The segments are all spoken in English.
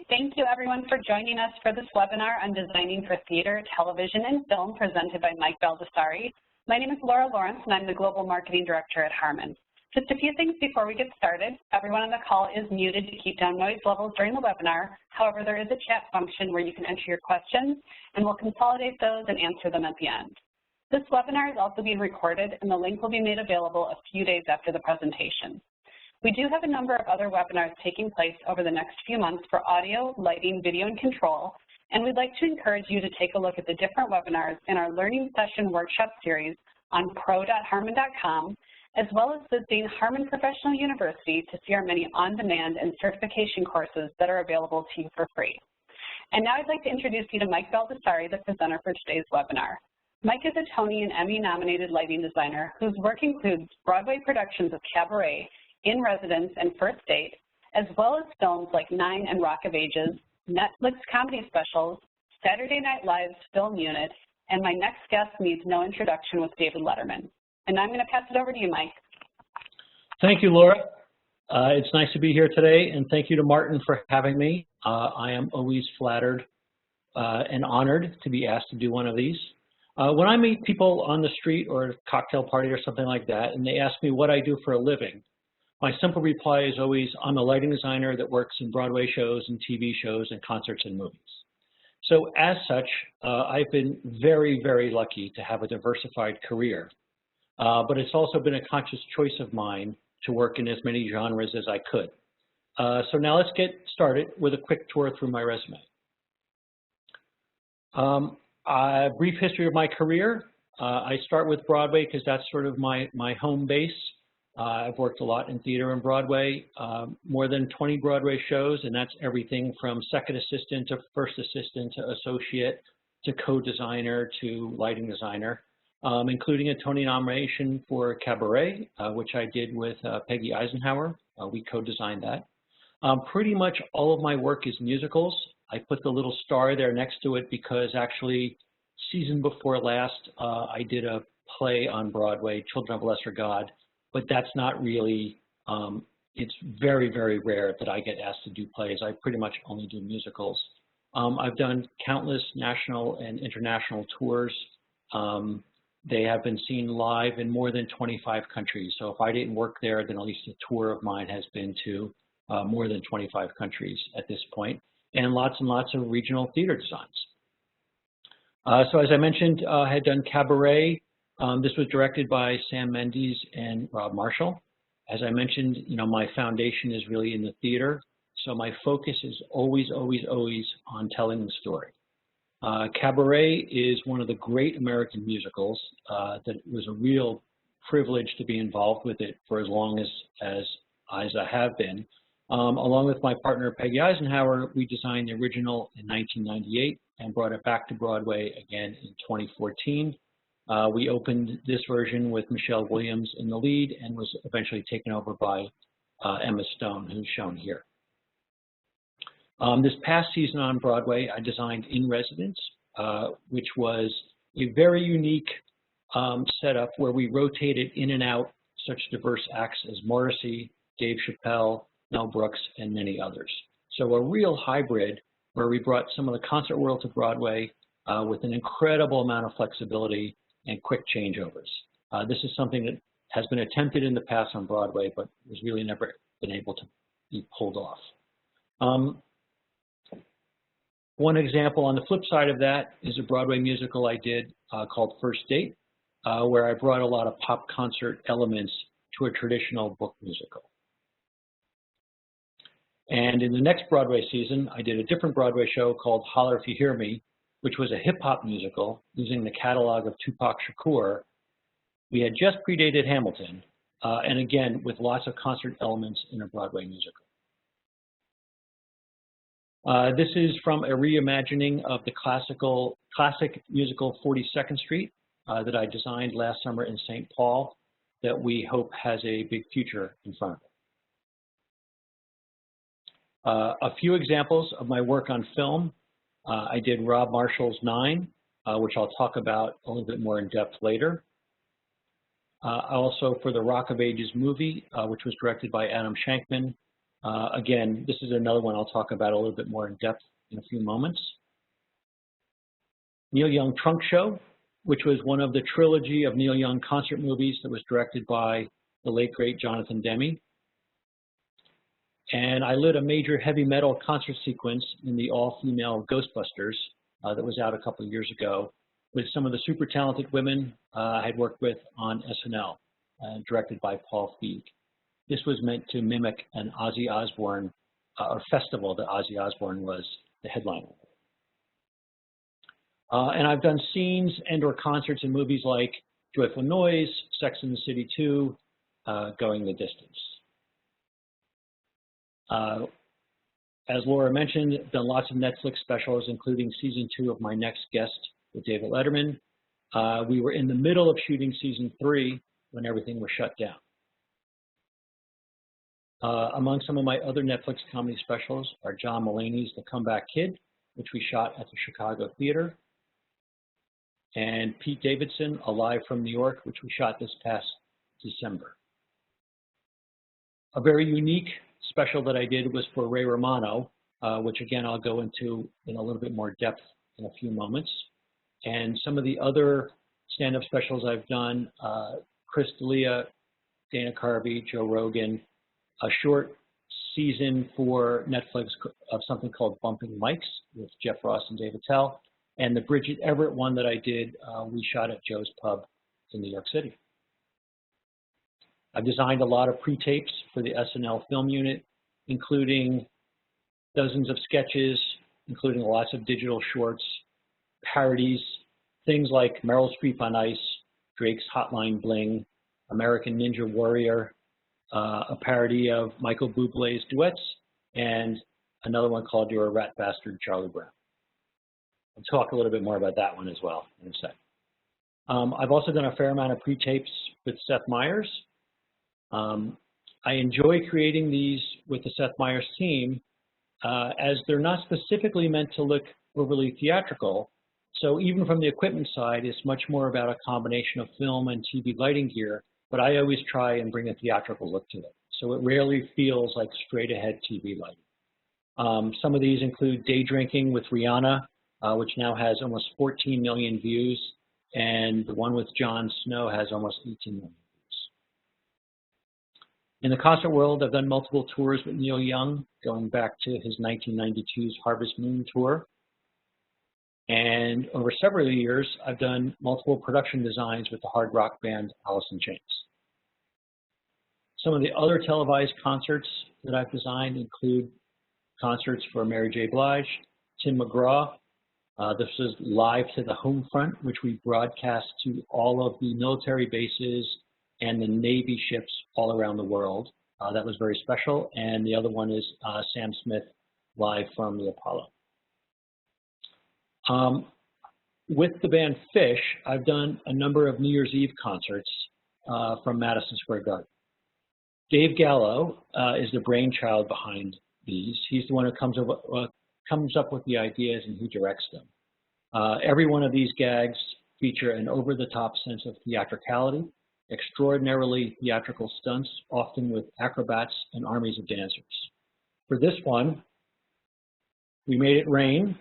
Thank you everyone for joining us for this webinar on designing for theater, television, and film presented by Mike Baldassari. My name is Laura Lawrence and I'm the Global Marketing Director at Harman. Just a few things before we get started. Everyone on the call is muted to keep down noise levels during the webinar. However, there is a chat function where you can enter your questions and we'll consolidate those and answer them at the end. This webinar is also being recorded and the link will be made available a few days after the presentation. We do have a number of other webinars taking place over the next few months for audio, lighting, video, and control, and we'd like to encourage you to take a look at the different webinars in our Learning Session Workshop series on pro.harman.com, as well as visiting Harman Professional University to see our many on-demand and certification courses that are available to you for free. And now I'd like to introduce you to Mike Baldassari, the presenter for today's webinar. Mike is a Tony and Emmy nominated lighting designer whose work includes Broadway productions of Cabaret, In Residence, and First Date, as well as films like Nine and Rock of Ages, Netflix comedy specials, Saturday Night Live's Film Unit, and my next guest needs no introduction with David Letterman. And I'm going to pass it over to you, Mike. Thank you, Laura. It's nice to be here today, and thank you to Martin for having me. I am always flattered and honored to be asked to do one of these. When I meet people on the street or a cocktail party or something like that, and they ask me what I do for a living, my simple reply is always, I'm a lighting designer that works in Broadway shows and TV shows and concerts and movies. So as such, I've been very, very lucky to have a diversified career. But it's also been a conscious choice of mine to work in as many genres as I could. So now let's get started with a quick tour through my resume. A brief history of my career. I start with Broadway because that's sort of my home base. I've worked a lot in theater and Broadway, more than 20 Broadway shows, and that's everything from second assistant to first assistant to associate to co-designer to lighting designer, including a Tony nomination for Cabaret, which I did with Peggy Eisenhower. We co-designed that. Pretty much all of my work is musicals. I put the little star there next to it because actually season before last, I did a play on Broadway, Children of a Lesser God. But that's not really, it's very, very rare that I get asked to do plays. I pretty much only do musicals. I've done countless national and international tours. They have been seen live in more than 25 countries. So if I didn't work there, then at least a tour of mine has been to more than 25 countries at this point, and lots of regional theater designs. So as I mentioned, I had done Cabaret. This was directed by Sam Mendes and Rob Marshall. As I mentioned, my foundation is really in the theater, so my focus is always, always, always on telling the story. Cabaret is one of the great American musicals that was a real privilege to be involved with it for as long as I have been. Along with my partner Peggy Eisenhower, we designed the original in 1998 and brought it back to Broadway again in 2014. We opened this version with Michelle Williams in the lead and was eventually taken over by Emma Stone, who's shown here. This past season on Broadway, I designed In Residence, which was a very unique setup where we rotated in and out such diverse acts as Morrissey, Dave Chappelle, Mel Brooks, and many others. So a real hybrid where we brought some of the concert world to Broadway with an incredible amount of flexibility and quick changeovers. This is something that has been attempted in the past on Broadway, but was really never been able to be pulled off. One example on the flip side of that is a Broadway musical I did called First Date, where I brought a lot of pop concert elements to a traditional book musical. And in the next Broadway season, I did a different Broadway show called Holler If You Hear Me, which was a hip-hop musical using the catalog of Tupac Shakur. We had just predated Hamilton, and again, with lots of concert elements in a Broadway musical. This is from a reimagining of the classic musical 42nd Street that I designed last summer in St. Paul that we hope has a big future in front of it. A few examples of my work on film. I did Rob Marshall's Nine, which I'll talk about a little bit more in depth later. Also for the Rock of Ages movie, which was directed by Adam Shankman, Again, this is another one I'll talk about a little bit more in depth in a few moments. Neil Young Trunk Show, which was one of the trilogy of Neil Young concert movies that was directed by the late, great Jonathan Demme. And I lit a major heavy metal concert sequence in the all-female Ghostbusters that was out a couple of years ago with some of the super talented women I had worked with on SNL, directed by Paul Feig. This was meant to mimic an Ozzy Osbourne, or festival that Ozzy Osbourne was the headliner. And I've done scenes and or concerts in movies like Joyful Noise, Sex and the City 2, Going the Distance. As Laura mentioned, I've done lots of Netflix specials, including season 2 of My Next Guest with David Letterman. We were in the middle of shooting season 3 when everything was shut down. Among some of my other Netflix comedy specials are John Mulaney's The Comeback Kid, which we shot at the Chicago Theater, and Pete Davidson, Alive from New York, which we shot this past December. A very unique special that I did was for Ray Romano, which again I'll go into in a little bit more depth in a few moments. And some of the other stand-up specials I've done, Chris D'Elia, Dana Carvey, Joe Rogan, a short season for Netflix of something called Bumping Mics with Jeff Ross and Dave Attell, and the Bridget Everett one that I did, we shot at Joe's Pub in New York City. I've designed a lot of pre-tapes for the SNL film unit, including dozens of sketches, including lots of digital shorts, parodies, things like Meryl Streep on Ice, Drake's Hotline Bling, American Ninja Warrior, a parody of Michael Bublé's duets, and another one called You're a Rat Bastard, Charlie Brown. I'll talk a little bit more about that one as well in a sec. I've also done a fair amount of pre-tapes with Seth Meyers. I enjoy creating these with the Seth Meyers team as they're not specifically meant to look overly theatrical. So even from the equipment side, it's much more about a combination of film and TV lighting gear, but I always try and bring a theatrical look to it. So it rarely feels like straight ahead TV lighting. Some of these include Day Drinking with Rihanna, which now has almost 14 million views, and the one with Jon Snow has almost 18 million views. In the concert world, I've done multiple tours with Neil Young, going back to his 1992's Harvest Moon tour. And over several years, I've done multiple production designs with the hard rock band Alice in Chains. Some of the other televised concerts that I've designed include concerts for Mary J. Blige, Tim McGraw. This is Live to the Home Front, which we broadcast to all of the military bases and the Navy ships all around the world. That was very special. And the other one is Sam Smith, Live from the Apollo. With the band Fish, I've done a number of New Year's Eve concerts from Madison Square Garden. Dave Gallo is the brainchild behind these. He's the one who comes up with the ideas and he directs them. Every one of these gags feature an over-the-top sense of theatricality, extraordinarily theatrical stunts, often with acrobats and armies of dancers. For this one, we made it rain.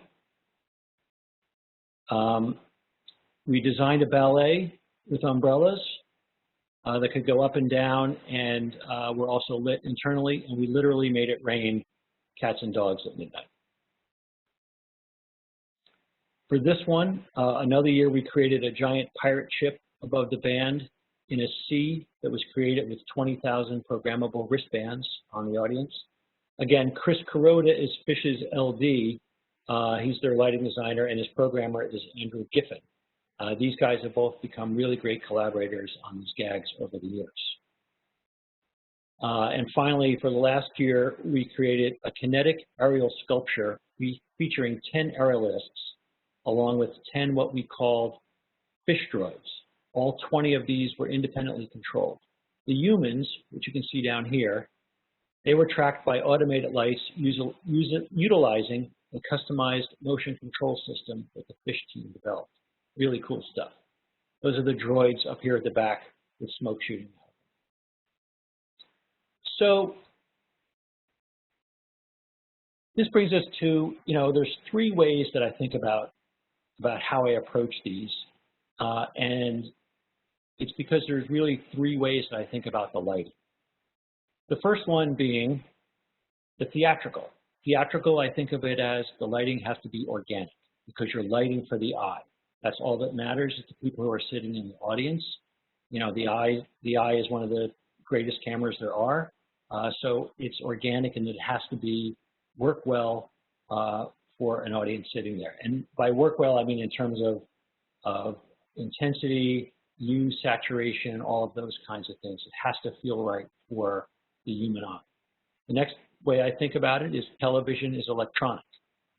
We designed a ballet with umbrellas that could go up and down, and were also lit internally, and we literally made it rain cats and dogs at midnight. For this one, another year we created a giant pirate ship above the band in a sea that was created with 20,000 programmable wristbands on the audience. Again, Chris Kuroda is Fish's LD. He's their lighting designer, and his programmer is Andrew Giffen. These guys have both become really great collaborators on these gags over the years. And finally, for the last year, we created a kinetic aerial sculpture featuring 10 aerialists, along with 10 what we called fish droids. All 20 of these were independently controlled. The humans, which you can see down here, they were tracked by automated lights utilizing a customized motion control system that the Fish team developed. Really cool stuff. Those are the droids up here at the back with smoke shooting out. So this brings us to, there's three ways that I think about how I approach these. And it's because there's really three ways that I think about the lighting. The first one being the theatrical. Theatrical, I think of it as the lighting has to be organic because you're lighting for the eye. That's all that matters is the people who are sitting in the audience. The eye is one of the greatest cameras there are. So it's organic and it has to work well for an audience sitting there. And by work well, I mean in terms of intensity, hue, saturation, all of those kinds of things. It has to feel right for the human eye. The next way I think about it is television is electronic.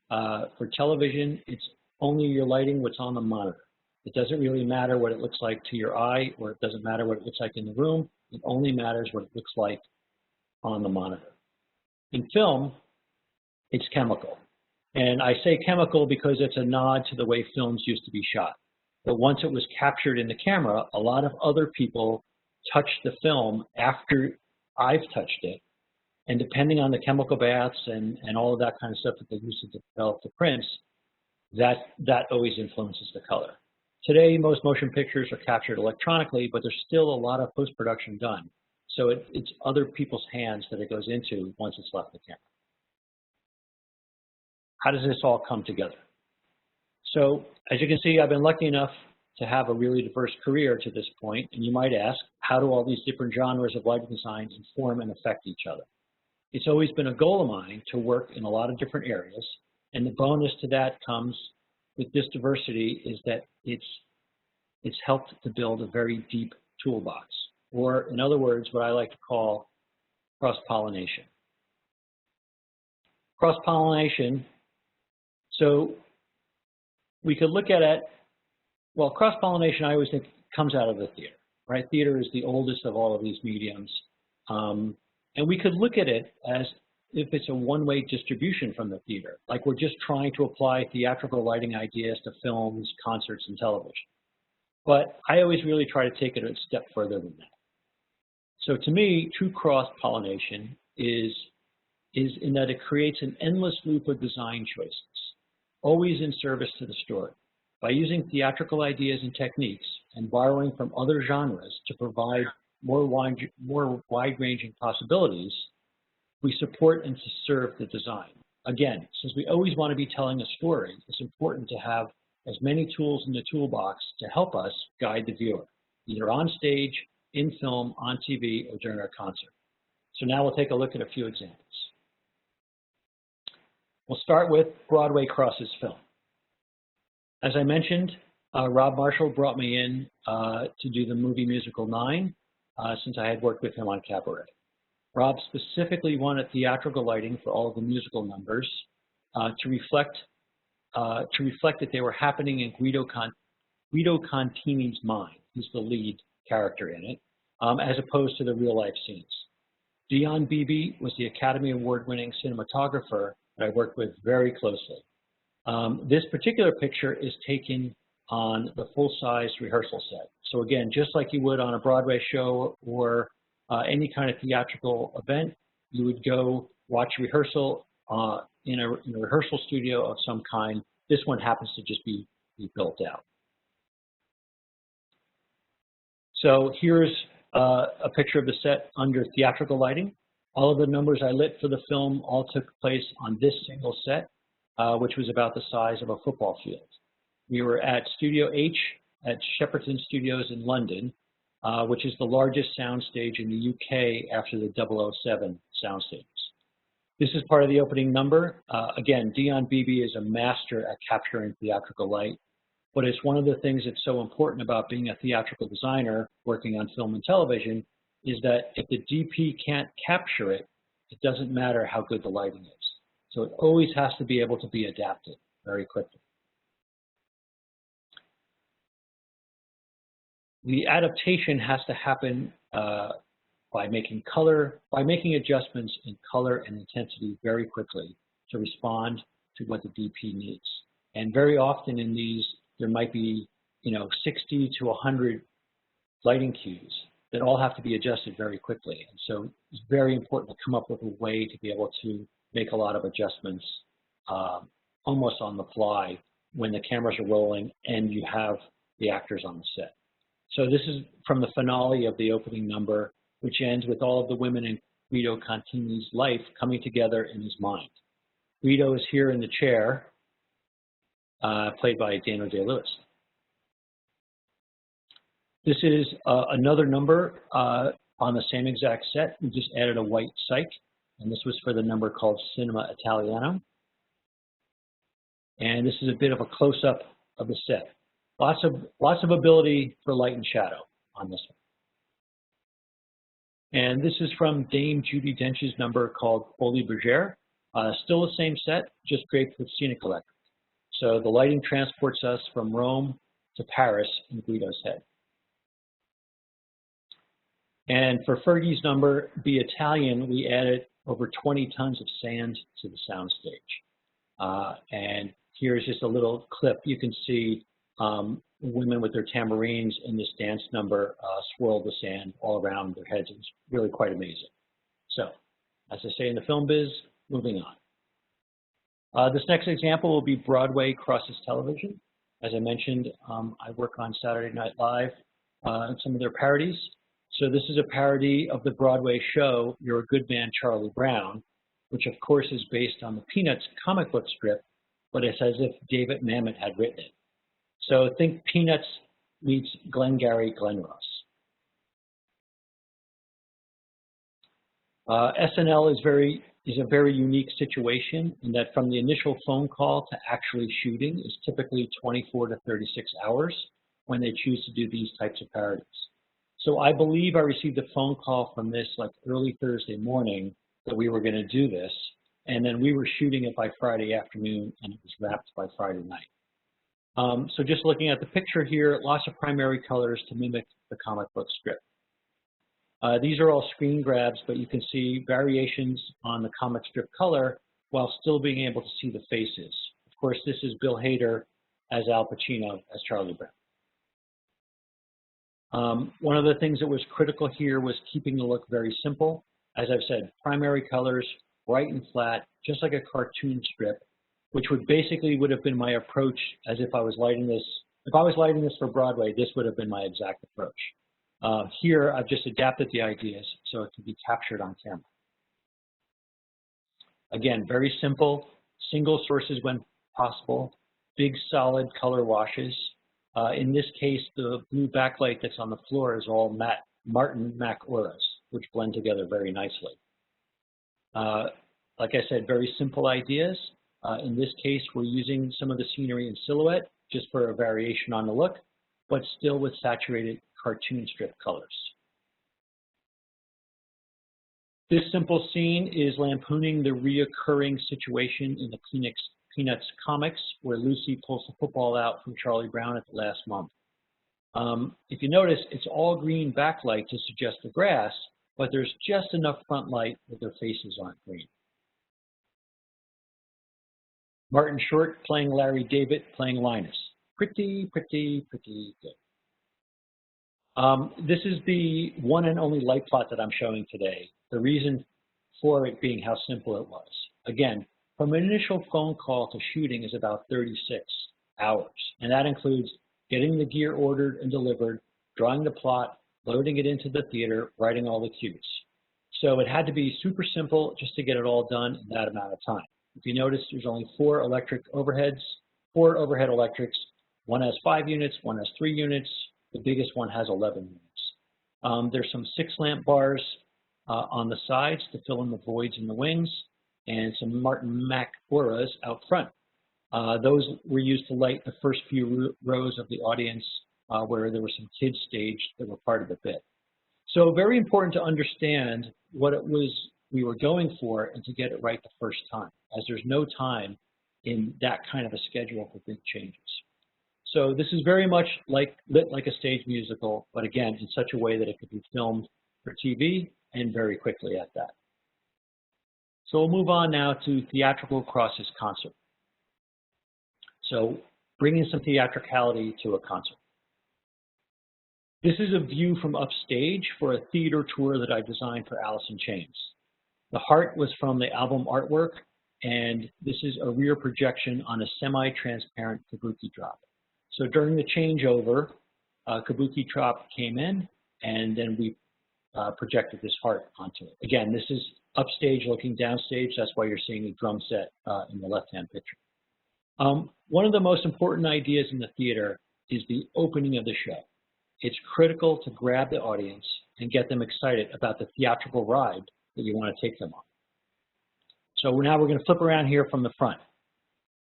For television, it's only you're lighting what's on the monitor. It doesn't really matter what it looks like to your eye, or it doesn't matter what it looks like in the room. It only matters what it looks like on the monitor. In film, it's chemical. And I say chemical because it's a nod to the way films used to be shot. But once it was captured in the camera, a lot of other people touched the film after I've touched it. And depending on the chemical baths and all of that kind of stuff that they used to develop the prints, that always influences the color. Today, most motion pictures are captured electronically, but there's still a lot of post-production done. So it's other people's hands that it goes into once it's left the camera. How does this all come together? So as you can see, I've been lucky enough to have a really diverse career to this point, and you might ask, how do all these different genres of lighting design inform and affect each other? It's always been a goal of mine to work in a lot of different areas, and the bonus to that comes with this diversity is that it's helped to build a very deep toolbox, or in other words, what I like to call cross-pollination. Cross-pollination, so we could look at it, well, cross-pollination I always think comes out of the theater, right? Theater is the oldest of all of these mediums. And we could look at it as if it's a one-way distribution from the theater, like we're just trying to apply theatrical lighting ideas to films, concerts, and television. But I always really try to take it a step further than that. So to me, true cross-pollination is in that it creates an endless loop of design choices, always in service to the story. By using theatrical ideas and techniques and borrowing from other genres to provide more wide-ranging possibilities, we support and serve the design. Again, since we always want to be telling a story, it's important to have as many tools in the toolbox to help us guide the viewer, either on stage, in film, on TV, or during our concert. So now we'll take a look at a few examples. We'll start with Broadway crosses film. As I mentioned, Rob Marshall brought me in to do the movie musical 9 since I had worked with him on Cabaret. Rob specifically wanted theatrical lighting for all of the musical numbers to reflect that they were happening in Guido Contini's mind. He's the lead character in it, as opposed to the real-life scenes. Dion Beebe was the Academy Award-winning cinematographer that I worked with very closely. This particular picture is taken on the full-size rehearsal set. So again, just like you would on a Broadway show or any kind of theatrical event, you would go watch rehearsal in a rehearsal studio of some kind. This one happens to just be built out. So here's a picture of the set under theatrical lighting. All of the numbers I lit for the film all took place on this single set, which was about the size of a football field. We were at Studio H at Shepperton Studios in London, which is the largest soundstage in the UK after the 007 soundstages. This is part of the opening number. Again, Dion Beebe is a master at capturing theatrical light, but it's one of the things that's so important about being a theatrical designer working on film and television is that if the DP can't capture it, it doesn't matter how good the lighting is. So it always has to be able to be adapted very quickly. The adaptation has to happen by making adjustments in color and intensity very quickly to respond to what the DP needs. And very often in these, there might be 60 to 100 lighting cues that all have to be adjusted very quickly. And so it's very important to come up with a way to be able to make a lot of adjustments almost on the fly when the cameras are rolling and you have the actors on the set. So this is from the finale of the opening number, which ends with all of the women in Guido Contini's life coming together in his mind. Guido is here in the chair, played by Daniel Day-Lewis. This is another number on the same exact set. We just added a white cyc, and this was for the number called Cinema Italiano. And this is a bit of a close-up of the set. Lots of ability for light and shadow on this one. And this is from Dame Judi Dench's number called Folie Bergère. Still the same set, just draped with scenic electric. So the lighting transports us from Rome to Paris in Guido's head. And for Fergie's number, Be Italian, we added over 20 tons of sand to the soundstage. And here's just a little clip. You can see women with their tambourines in this dance number swirl the sand all around their heads. It's really quite amazing. So, as I say in the film biz, moving on. This next example will be Broadway crosses television. As I mentioned, I work on Saturday Night Live and some of their parodies. So this is a parody of the Broadway show, You're a Good Man, Charlie Brown, which of course is based on the Peanuts comic book strip, but it's as if David Mamet had written it. So think Peanuts meets Glengarry Glen Ross. SNL is a very unique situation in that from the initial phone call to actually shooting is typically 24 to 36 hours when they choose to do these types of parodies. So I believe I received a phone call from this like early Thursday morning that we were going to do this, and then we were shooting it by Friday afternoon and it was wrapped by Friday night. So just looking at the picture here, lots of primary colors to mimic the comic book strip. These are all screen grabs, but you can see variations on the comic strip color while still being able to see the faces. Of course, this is Bill Hader as Al Pacino as Charlie Brown. One of the things that was critical here was keeping the look very simple. As I've said, primary colors, bright and flat, just like a cartoon strip, which would have been my approach as if I was lighting this. If I was lighting this for Broadway, this would have been my exact approach. Here, I've just adapted the ideas so it can be captured on camera. Again, very simple, single sources when possible, big solid color washes. In this case, the blue backlight that's on the floor is all matte Martin Mac auras, which blend together very nicely. Like I said, very simple ideas. In this case, we're using some of the scenery in silhouette just for a variation on the look, but still with saturated cartoon strip colors. This simple scene is lampooning the reoccurring situation in the Peanuts comics where Lucy pulls the football out from Charlie Brown at the last month. If you notice, it's all green backlight to suggest the grass, but there's just enough front light that their faces aren't green. Martin Short playing Larry David playing Linus. Pretty, pretty, pretty good. This is the one and only light plot that I'm showing today. The reason for it being how simple it was. Again, from an initial phone call to shooting is about 36 hours, and that includes getting the gear ordered and delivered, drawing the plot, loading it into the theater, writing all the cues. So it had to be super simple just to get it all done in that amount of time. If you notice, there's only four overhead electrics. One has 5 units, one has 3 units. The biggest one has 11 units. There's some 6 lamp bars on the sides to fill in the voids in the wings, and some Martin Mac auras out front. Those were used to light the first few rows of the audience where there were some kids staged that were part of the bit. So very important to understand what it was we were going for and to get it right the first time, as there's no time in that kind of a schedule for big changes. So this is very much lit like a stage musical, but again, in such a way that it could be filmed for TV and very quickly at that. So we'll move on now to Theatrical crosses concert. So bringing some theatricality to a concert. This is a view from upstage for a theater tour that I designed for Alice in Chains. The heart was from the album artwork, and this is a rear projection on a semi-transparent kabuki drop. So during the changeover, kabuki drop came in, and then we projected this heart onto it. Again, this is upstage looking downstage. That's why you're seeing a drum set in the left-hand picture. One of the most important ideas in the theater is the opening of the show. It's critical to grab the audience and get them excited about the theatrical ride that you want to take them on. So now we're going to flip around here from the front.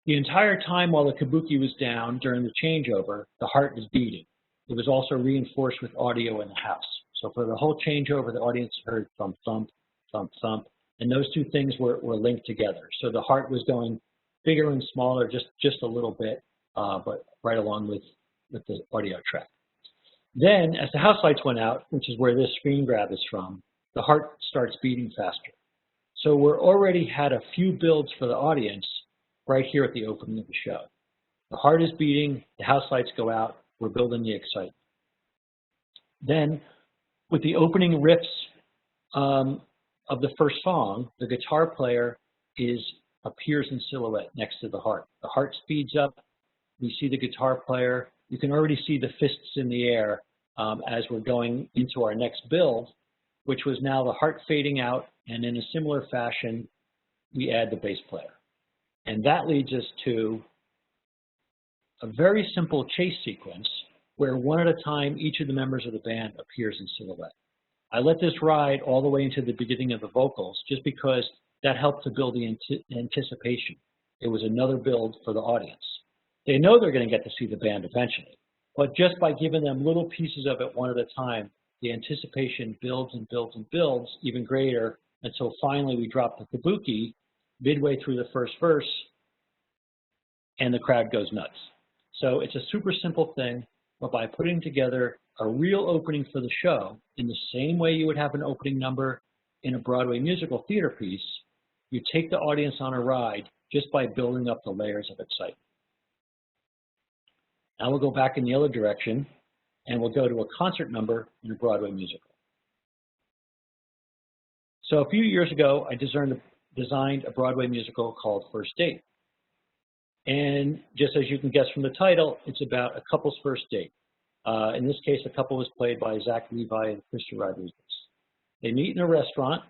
The entire time while the kabuki was down during the changeover, the heart was beating. It was also reinforced with audio in the house. So for the whole changeover, the audience heard thump, thump, thump, thump, and those two things were linked together. So the heart was going bigger and smaller, just a little bit, but right along with the audio track. Then, as the house lights went out, which is where this screen grab is from, the heart starts beating faster. So we're already had a few builds for the audience right here at the opening of the show. The heart is beating, the house lights go out, we're building the excitement. Then, with the opening riffs of the first song, the guitar player appears in silhouette next to the heart. The heart speeds up, we see the guitar player. You can already see the fists in the air as we're going into our next build, which was now the heart fading out, and in a similar fashion, we add the bass player. And that leads us to a very simple chase sequence where one at a time, each of the members of the band appears in silhouette. I let this ride all the way into the beginning of the vocals just because that helped to build the anticipation. It was another build for the audience. They know they're going to get to see the band eventually, but just by giving them little pieces of it one at a time, the anticipation builds and builds and builds even greater until finally we drop the kabuki midway through the first verse and the crowd goes nuts. So it's a super simple thing, but by putting together a real opening for the show in the same way you would have an opening number in a Broadway musical theater piece, you take the audience on a ride just by building up the layers of excitement. Now we'll go back in the other direction and we'll go to a concert number in a Broadway musical. So a few years ago, I designed a Broadway musical called First Date. And just as you can guess from the title, it's about a couple's first date. In this case, the couple was played by Zach Levi and Krista Rodriguez. They meet in a restaurant.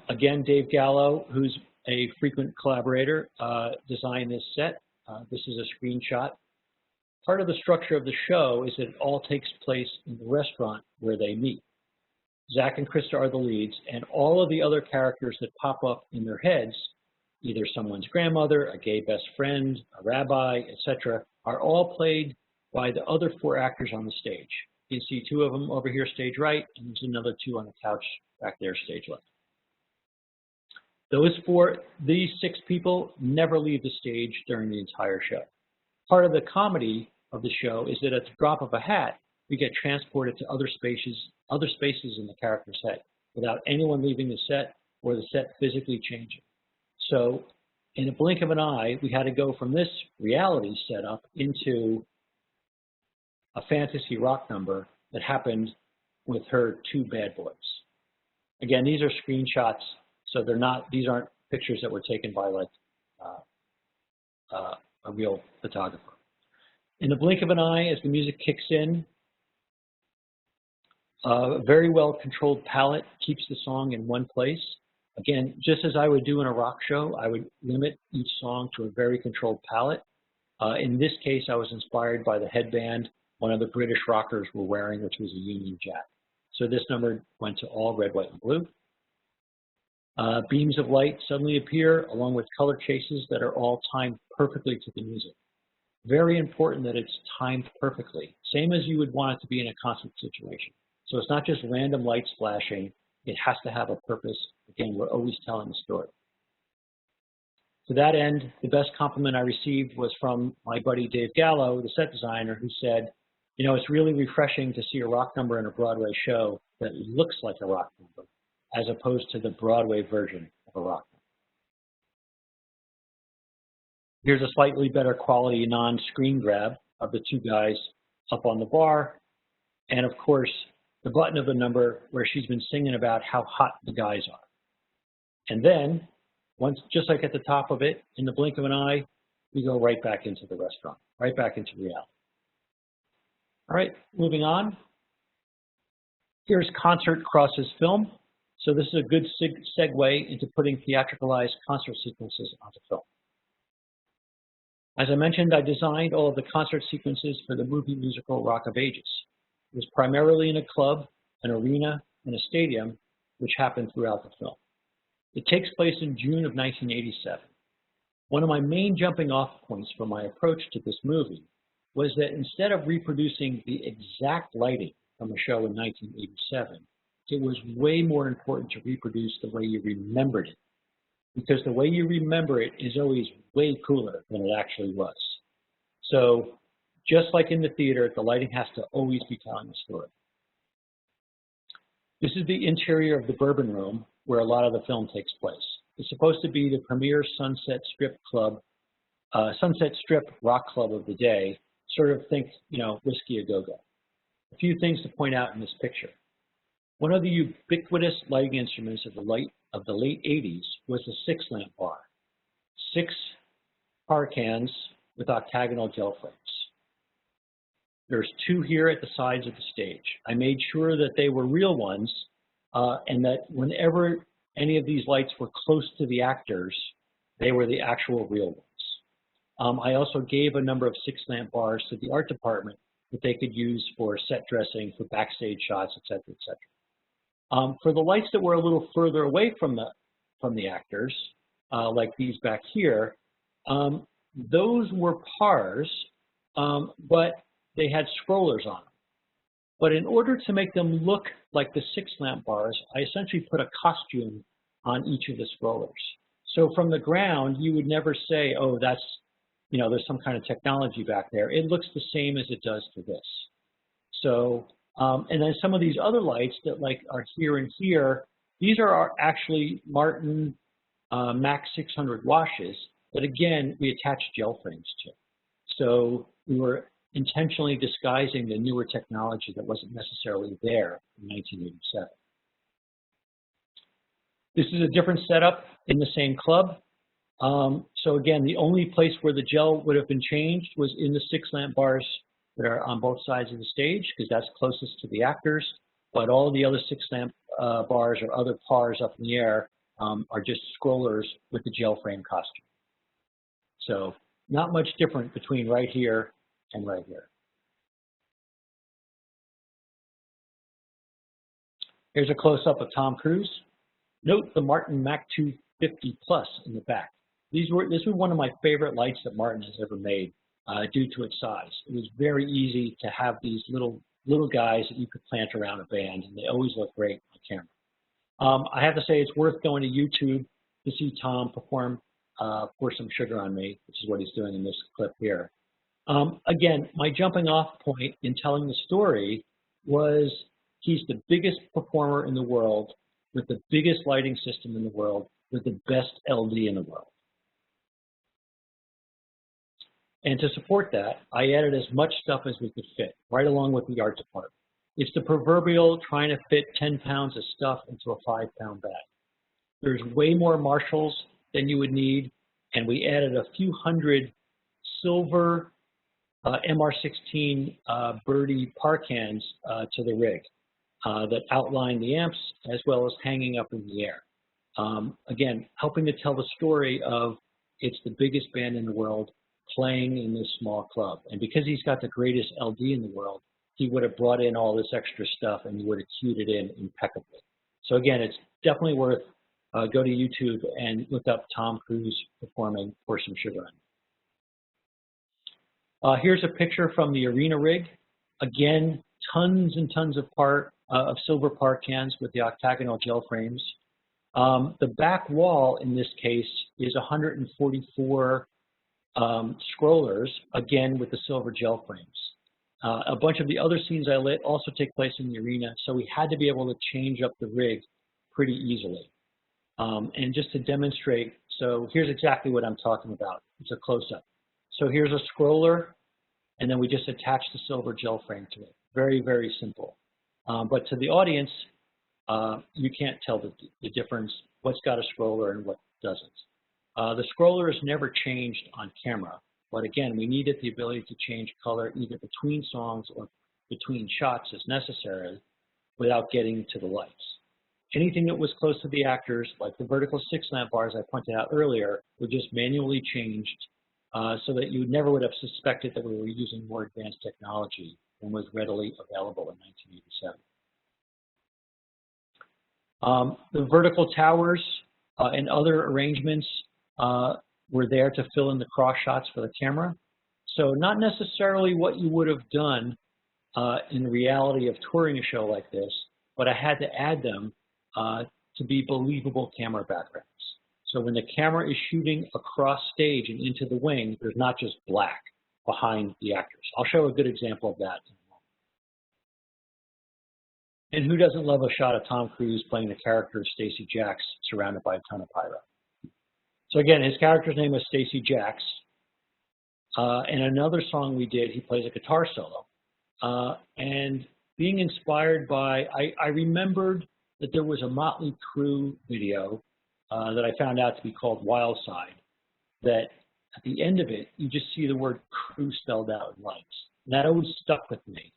Again, Dave Gallo, who's a frequent collaborator, designed this set. This is a screenshot. Part of the structure of the show is that it all takes place in the restaurant where they meet. Zach and Krista are the leads, and all of the other characters that pop up in their heads, either someone's grandmother, a gay best friend, a rabbi, etc., are all played by the other 4 actors on the stage. You can see 2 of them over here, stage right, and there's another 2 on the couch back there, stage left. These 6 people never leave the stage during the entire show. Part of the comedy of the show is that at the drop of a hat, we get transported to other spaces in the character's head without anyone leaving the set or the set physically changing. So in a blink of an eye, we had to go from this reality setup into a fantasy rock number that happened with her 2 bad boys. Again, these are screenshots, so these aren't pictures that were taken by like a real photographer. In the blink of an eye, as the music kicks in, a very well-controlled palette keeps the song in one place. Again, just as I would do in a rock show, I would limit each song to a very controlled palette. In this case, I was inspired by the headband one of the British rockers were wearing, which was a Union Jack. So this number went to all red, white, and blue. Beams of light suddenly appear along with color chases that are all timed perfectly to the music. Very important that it's timed perfectly, same as you would want it to be in a concert situation. So it's not just random lights flashing, it has to have a purpose. Again, we're always telling a story. To that end, the best compliment I received was from my buddy Dave Gallo, the set designer, who said, you know, it's really refreshing to see a rock number in a Broadway show that looks like a rock number, as opposed to the Broadway version of a rock number. Here's a slightly better quality non-screen grab of the 2 guys up on the bar. And of course, the button of the number where she's been singing about how hot the guys are. And then, once, just like at the top of it, in the blink of an eye, we go right back into the restaurant, right back into reality. All right, moving on. Here's concert crosses film. So this is a good segue into putting theatricalized concert sequences onto film. As I mentioned, I designed all of the concert sequences for the movie musical Rock of Ages. It was primarily in a club, an arena, and a stadium, which happened throughout the film. It takes place in June of 1987. One of my main jumping off points for my approach to this movie was that instead of reproducing the exact lighting from a show in 1987, it was way more important to reproduce the way you remembered it, because the way you remember it is always way cooler than it actually was. So just like in the theater, the lighting has to always be telling a story. This is the interior of the Bourbon Room, where a lot of the film takes place. It's supposed to be the premier Sunset Strip rock club of the day. Sort of think, you know, Whiskey A Go-Go. A few things to point out in this picture. One of the ubiquitous lighting instruments of the late 80s was the 6-lamp bar. 6 par cans with octagonal gel frames. There's 2 here at the sides of the stage. I made sure that they were real ones and that whenever any of these lights were close to the actors, they were the actual real ones. I also gave a number of 6-lamp bars to the art department that they could use for set dressing, for backstage shots, et cetera, et cetera. For the lights that were a little further away from the actors, like these back here, those were pars, but they had scrollers on them. But in order to make them look like the 6-lamp bars, I essentially put a costume on each of the scrollers. So from the ground, you would never say, oh, that's, you know, there's some kind of technology back there. It looks the same as it does to this. So, and then some of these other lights that like are here and here, these are actually Martin Max 600 washes, but again, we attached gel frames to. So we were intentionally disguising the newer technology that wasn't necessarily there in 1987. This is a different setup in the same club. So again, the only place where the gel would have been changed was in the 6-lamp bars that are on both sides of the stage, because that's closest to the actors. But all the other 6-lamp bars or other pars up in the air are just scrollers with the gel frame costume. So not much different between right here and right here. Here's a close-up of Tom Cruise. Note the Martin Mac 250 Plus in the back. This was one of my favorite lights that Martin has ever made due to its size. It was very easy to have these little guys that you could plant around a band, and they always look great on camera. I have to say it's worth going to YouTube to see Tom perform Pour Some Sugar on Me, which is what he's doing in this clip here. Again, my jumping off point in telling the story was he's the biggest performer in the world with the biggest lighting system in the world with the best LD in the world. And to support that, I added as much stuff as we could fit, right along with the art department. It's the proverbial trying to fit 10 pounds of stuff into a 5-pound bag. There's way more marshals than you would need, and we added a few hundred silver MR16 Birdie par cans to the rig that outline the amps as well as hanging up in the air. Again, helping to tell the story of it's the biggest band in the world playing in this small club. And because he's got the greatest LD in the world, he would have brought in all this extra stuff and he would have cued it in impeccably. So again, it's definitely worth go to YouTube and look up Tom Cruise performing Pour Some Sugar on Me. Here's a picture from the arena rig. Again, tons and tons of silver par cans with the octagonal gel frames. The back wall in this case is 144 scrollers, again with the silver gel frames. A bunch of the other scenes I lit also take place in the arena, so we had to be able to change up the rig pretty easily. And just to demonstrate, so here's exactly what I'm talking about. It's a close-up. So here's a scroller, and then we just attach the silver gel frame to it. Very, very simple. But to the audience, you can't tell the difference, what's got a scroller and what doesn't. The scroller is never changed on camera, but again, we needed the ability to change color either between songs or between shots as necessary without getting to the lights. Anything that was close to the actors, like the vertical 6-lamp bars I pointed out earlier, were just manually changed so that you never would have suspected that we were using more advanced technology than was readily available in 1987. The vertical towers and other arrangements were there to fill in the cross shots for the camera. So not necessarily what you would have done in the reality of touring a show like this, but I had to add them to be believable camera backgrounds. So when the camera is shooting across stage and into the wing, there's not just black behind the actors. I'll show a good example of that in a moment. And who doesn't love a shot of Tom Cruise playing the character of Stacey Jacks surrounded by a ton of pyro? So again, his character's name was Stacey Jacks. In another song we did, he plays a guitar solo. And being inspired by, I remembered that there was a Motley Crue video that I found out to be called Wild Side, that at the end of it, you just see the word crew spelled out in lights. And that always stuck with me.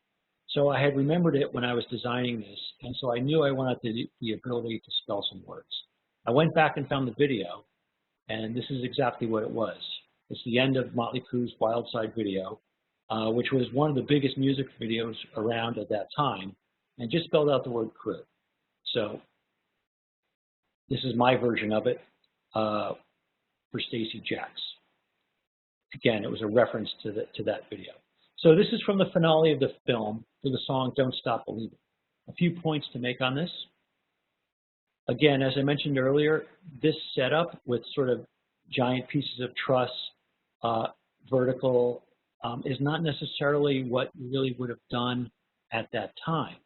So I had remembered it when I was designing this, and so I knew I wanted the ability to spell some words. I went back and found the video, and this is exactly what it was. It's the end of Motley Crue's Wild Side video, which was one of the biggest music videos around at that time, and just spelled out the word crew. So this is my version of it for Stacey Jacks. Again, it was a reference to that video. So this is from the finale of the film for the song Don't Stop Believing. A few points to make on this. Again, as I mentioned earlier, this setup with sort of giant pieces of truss, vertical, is not necessarily what you really would have done at that time.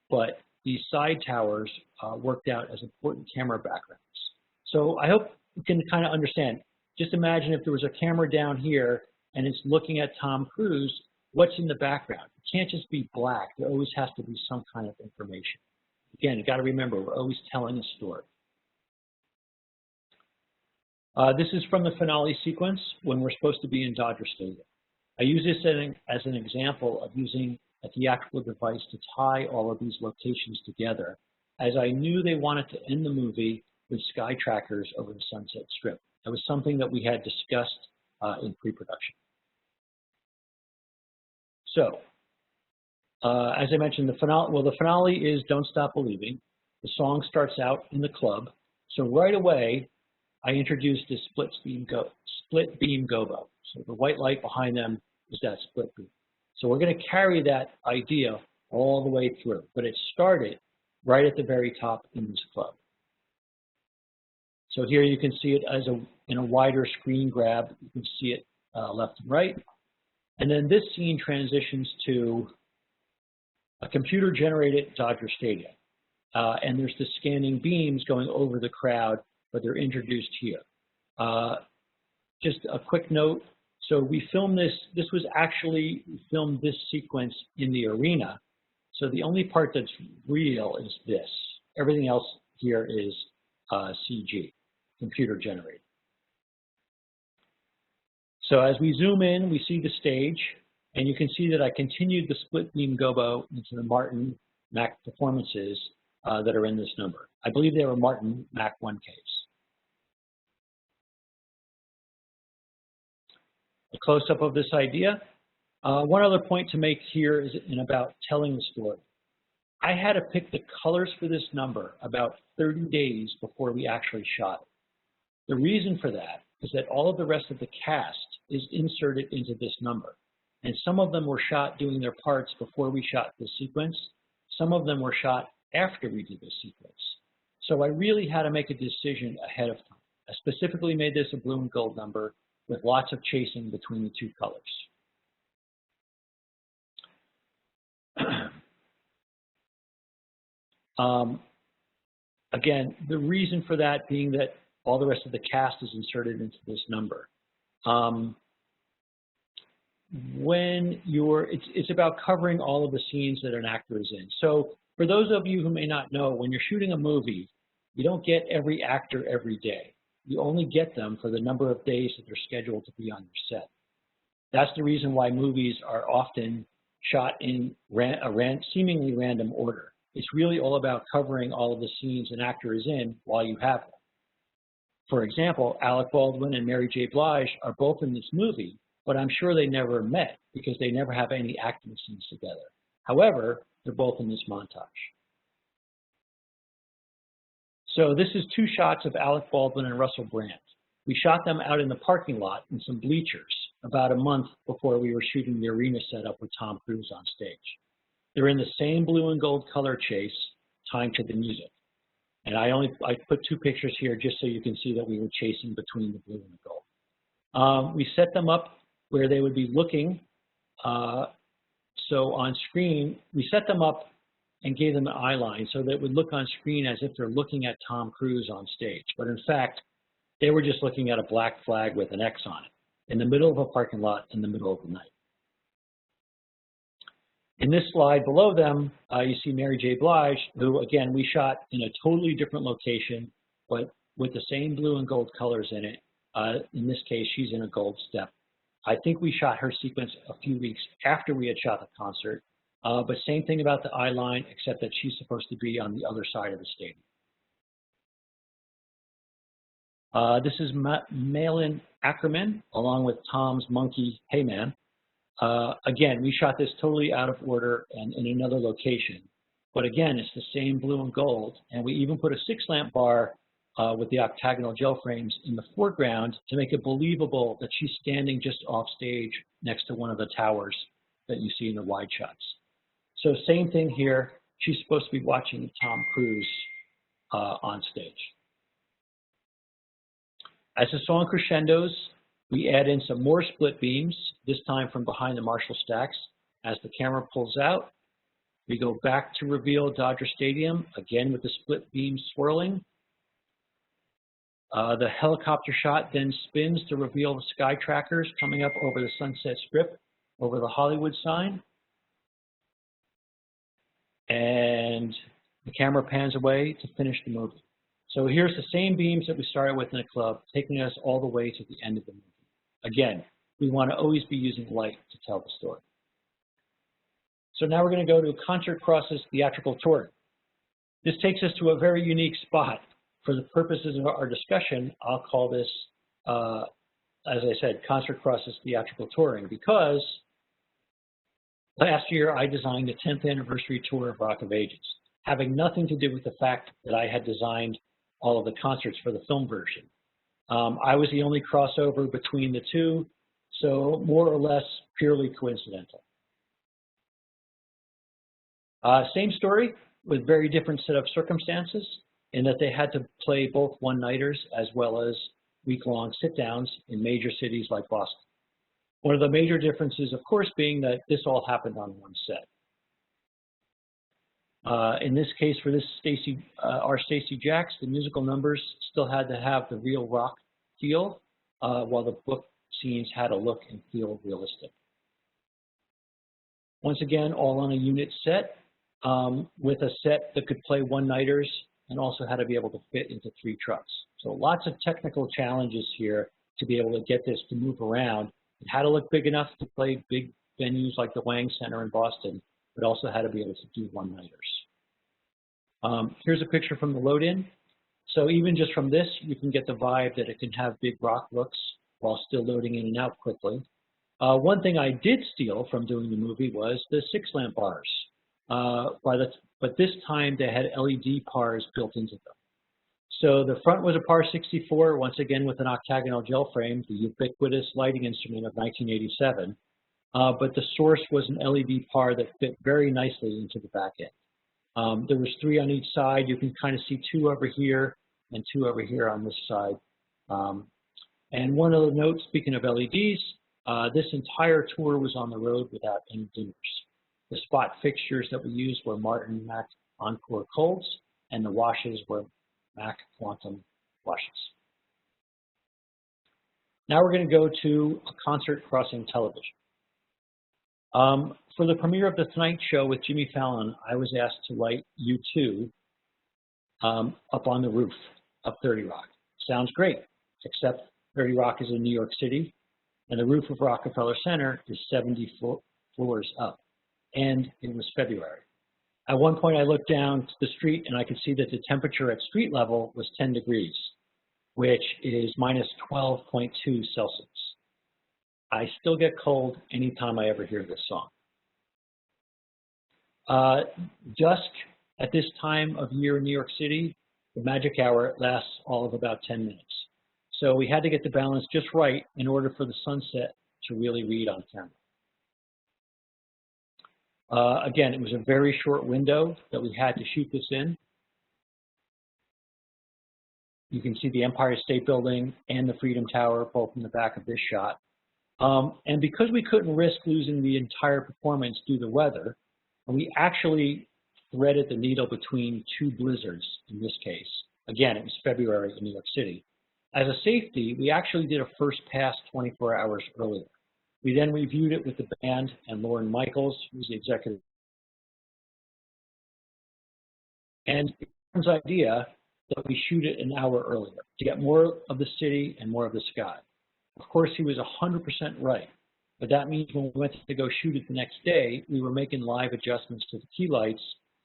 But these side towers worked out as important camera backgrounds. So I hope you can kind of understand. Just imagine if there was a camera down here and it's looking at Tom Cruise, what's in the background? It can't just be black. There always has to be some kind of information. Again, you got to remember, we're always telling a story. This is from the finale sequence when we're supposed to be in Dodger Stadium. I use this as an example of using a theatrical device to tie all of these locations together, as I knew they wanted to end the movie with sky trackers over the Sunset Strip. That was something that we had discussed in pre-production. So, as I mentioned, the finale is Don't Stop Believing. The song starts out in the club. So right away, I introduced this split beam gobo. So the white light behind them is that split beam. So we're going to carry that idea all the way through, but it started right at the very top in this club. So here you can see it as in a wider screen grab. You can see it left and right. And then this scene transitions to a computer-generated Dodger Stadium. And there's the scanning beams going over the crowd, but they're introduced here. Just a quick note. So we filmed we filmed this sequence in the arena. So the only part that's real is this. Everything else here is CG, computer generated. So as we zoom in, we see the stage, and you can see that I continued the split beam gobo into the Martin Mac performances that are in this number. I believe they were Martin Mac 1Ks. A close-up of this idea. One other point to make here is about telling the story. I had to pick the colors for this number about 30 days before we actually shot it. The reason for that is that all of the rest of the cast is inserted into this number. And some of them were shot doing their parts before we shot this sequence. Some of them were shot after we did this sequence. So I really had to make a decision ahead of time. I specifically made this a blue and gold number with lots of chasing between the two colors. Again, the reason for that being that all the rest of the cast is inserted into this number. It's about covering all of the scenes that an actor is in. So For those of you who may not know, when you're shooting a movie, you don't get every actor every day. You only get them for the number of days that they're scheduled to be on your set. That's the reason why movies are often shot in a seemingly random order. It's really all about covering all of the scenes an actor is in while you have them. For example, Alec Baldwin and Mary J. Blige are both in this movie, but I'm sure they never met because they never have any acting scenes together. However, they're both in this montage. So this is 2 shots of Alec Baldwin and Russell Brand. We shot them out in the parking lot in some bleachers about a month before we were shooting the arena setup with Tom Cruise on stage. They're in the same blue and gold color chase, timed to the music. And I put 2 pictures here just so you can see that we were chasing between the blue and the gold. We set them up where they would be looking. So on screen, we set them up and gave them an eye line so that it would look on screen as if they're looking at Tom Cruise on stage. But in fact, they were just looking at a black flag with an X on it in the middle of a parking lot in the middle of the night. In this slide below them, you see Mary J. Blige, who, again, we shot in a totally different location, but with the same blue and gold colors in it. In this case, she's in a gold step. I think we shot her sequence a few weeks after we had shot the concert, but same thing about the eye line, except that she's supposed to be on the other side of the stadium. This is Malin Ackerman, along with Tom's monkey, Hey Man. Again, we shot this totally out of order and in another location. But again, it's the same blue and gold. And we even put a 6-lamp bar with the octagonal gel frames in the foreground to make it believable that she's standing just off stage next to one of the towers that you see in the wide shots. So same thing here. She's supposed to be watching Tom Cruise on stage. As the song crescendos, we add in some more split beams, this time from behind the Marshall stacks. As the camera pulls out, we go back to reveal Dodger Stadium, again with the split beams swirling. The helicopter shot then spins to reveal the sky trackers coming up over the Sunset Strip, over the Hollywood sign. And the camera pans away to finish the movie. So here's the same beams that we started with in the club, taking us all the way to the end of the movie. Again, we want to always be using light to tell the story. So now we're going to go to Concert Cross's theatrical touring. This takes us to a very unique spot. For the purposes of our discussion, I'll call this, as I said, Concert Cross's theatrical touring, because last year I designed the 10th anniversary tour of Rock of Ages, having nothing to do with the fact that I had designed all of the concerts for the film version. I was the only crossover between the two, so more or less purely coincidental. Same story with very different set of circumstances in that they had to play both one-nighters as well as week-long sit-downs in major cities like Boston. One of the major differences, of course, being that this all happened on one set. In this case, for this our Stacey Jacks, the musical numbers still had to have the real rock feel, while the book scenes had to look and feel realistic. Once again, all on a unit set, with a set that could play one-nighters and also had to be able to fit into 3 trucks. So lots of technical challenges here to be able to get this to move around. It had to look big enough to play big venues like the Wang Center in Boston, but also had to be able to do one-nighters. Here's a picture from the load-in. So even just from this, you can get the vibe that it can have big rock looks while still loading in and out quickly. One thing I did steal from doing the movie was the 6-lamp bars. But this time they had LED pars built into them. So the front was a par 64, once again with an octagonal gel frame, the ubiquitous lighting instrument of 1987. But the source was an LED par that fit very nicely into the back end. There was 3 on each side. You can kind of see 2 over here and 2 over here on this side. And one other note, speaking of LEDs, this entire tour was on the road without any dimmers. The spot fixtures that we used were Martin Mac Encore Colds, and the washes were Mac Quantum washes. Now we're going to go to a concert crossing television. for the premiere of The Tonight Show with Jimmy Fallon, I was asked to light U2 up on the roof of 30 Rock. Sounds great, except 30 Rock is in New York City, and the roof of Rockefeller Center is 70 floors up, and it was February. At one point, I looked down to the street, and I could see that the temperature at street level was 10 degrees, which is minus 12.2 Celsius. I still get cold anytime I ever hear this song. Dusk at this time of year in New York City, the magic hour lasts all of about 10 minutes. So we had to get the balance just right in order for the sunset to really read on camera. Again, it was a very short window that we had to shoot this in. You can see the Empire State Building and the Freedom Tower both in the back of this shot. And because we couldn't risk losing the entire performance due to weather, we actually threaded the needle between two blizzards in this case. Again, it was February in New York City. As a safety, we actually did a first pass 24 hours earlier. We then reviewed it with the band and Lauren Michaels, who's the executive. And it was the idea that we shoot it an hour earlier to get more of the city and more of the sky. Of course, he was 100% right, but that means when we went to go shoot it the next day, we were making live adjustments to the key lights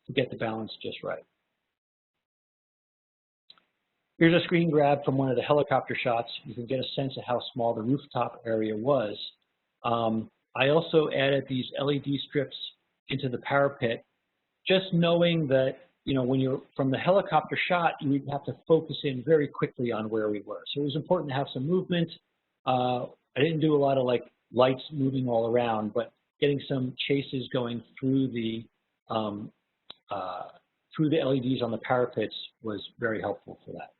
to get the balance just right. Here's a screen grab from one of the helicopter shots. You can get a sense of how small the rooftop area was. I also added these LED strips into the parapet, just knowing that, you know, when you're from the helicopter shot, you would have to focus in very quickly on where we were. So it was important to have some movement. I didn't do a lot of like lights moving all around, but getting some chases going through the LEDs on the parapets was very helpful for that.